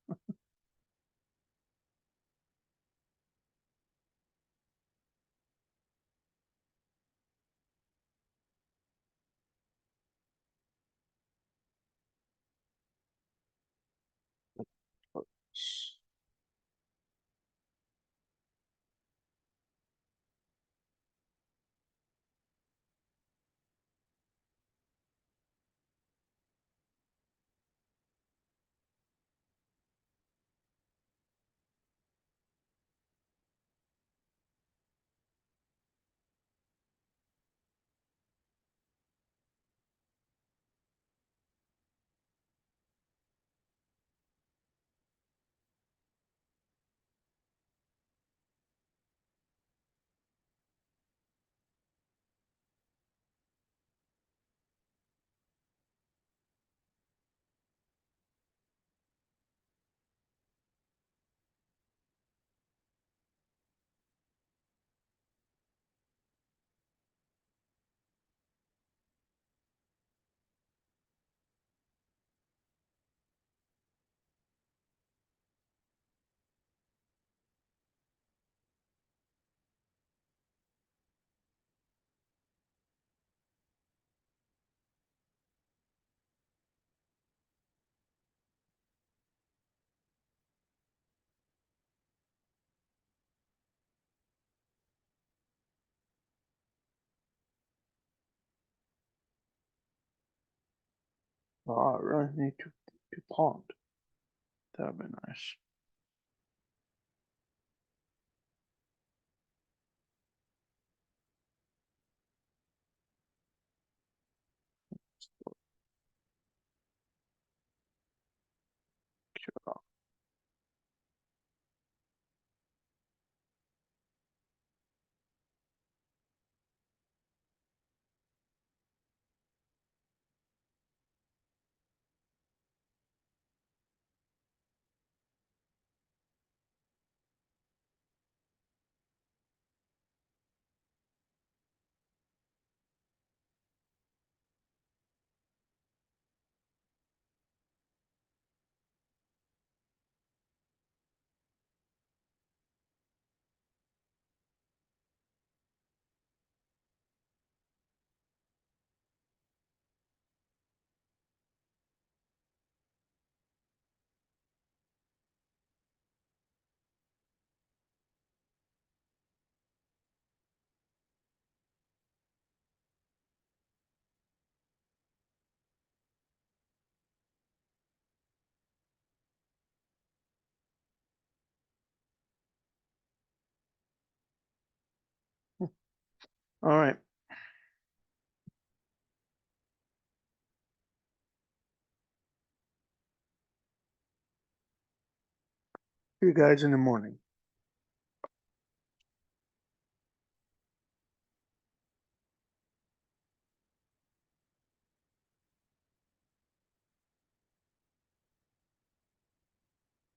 Speaker 1: Oh, I really need to pond. That'd be nice. Sure. All right. See you guys in the morning.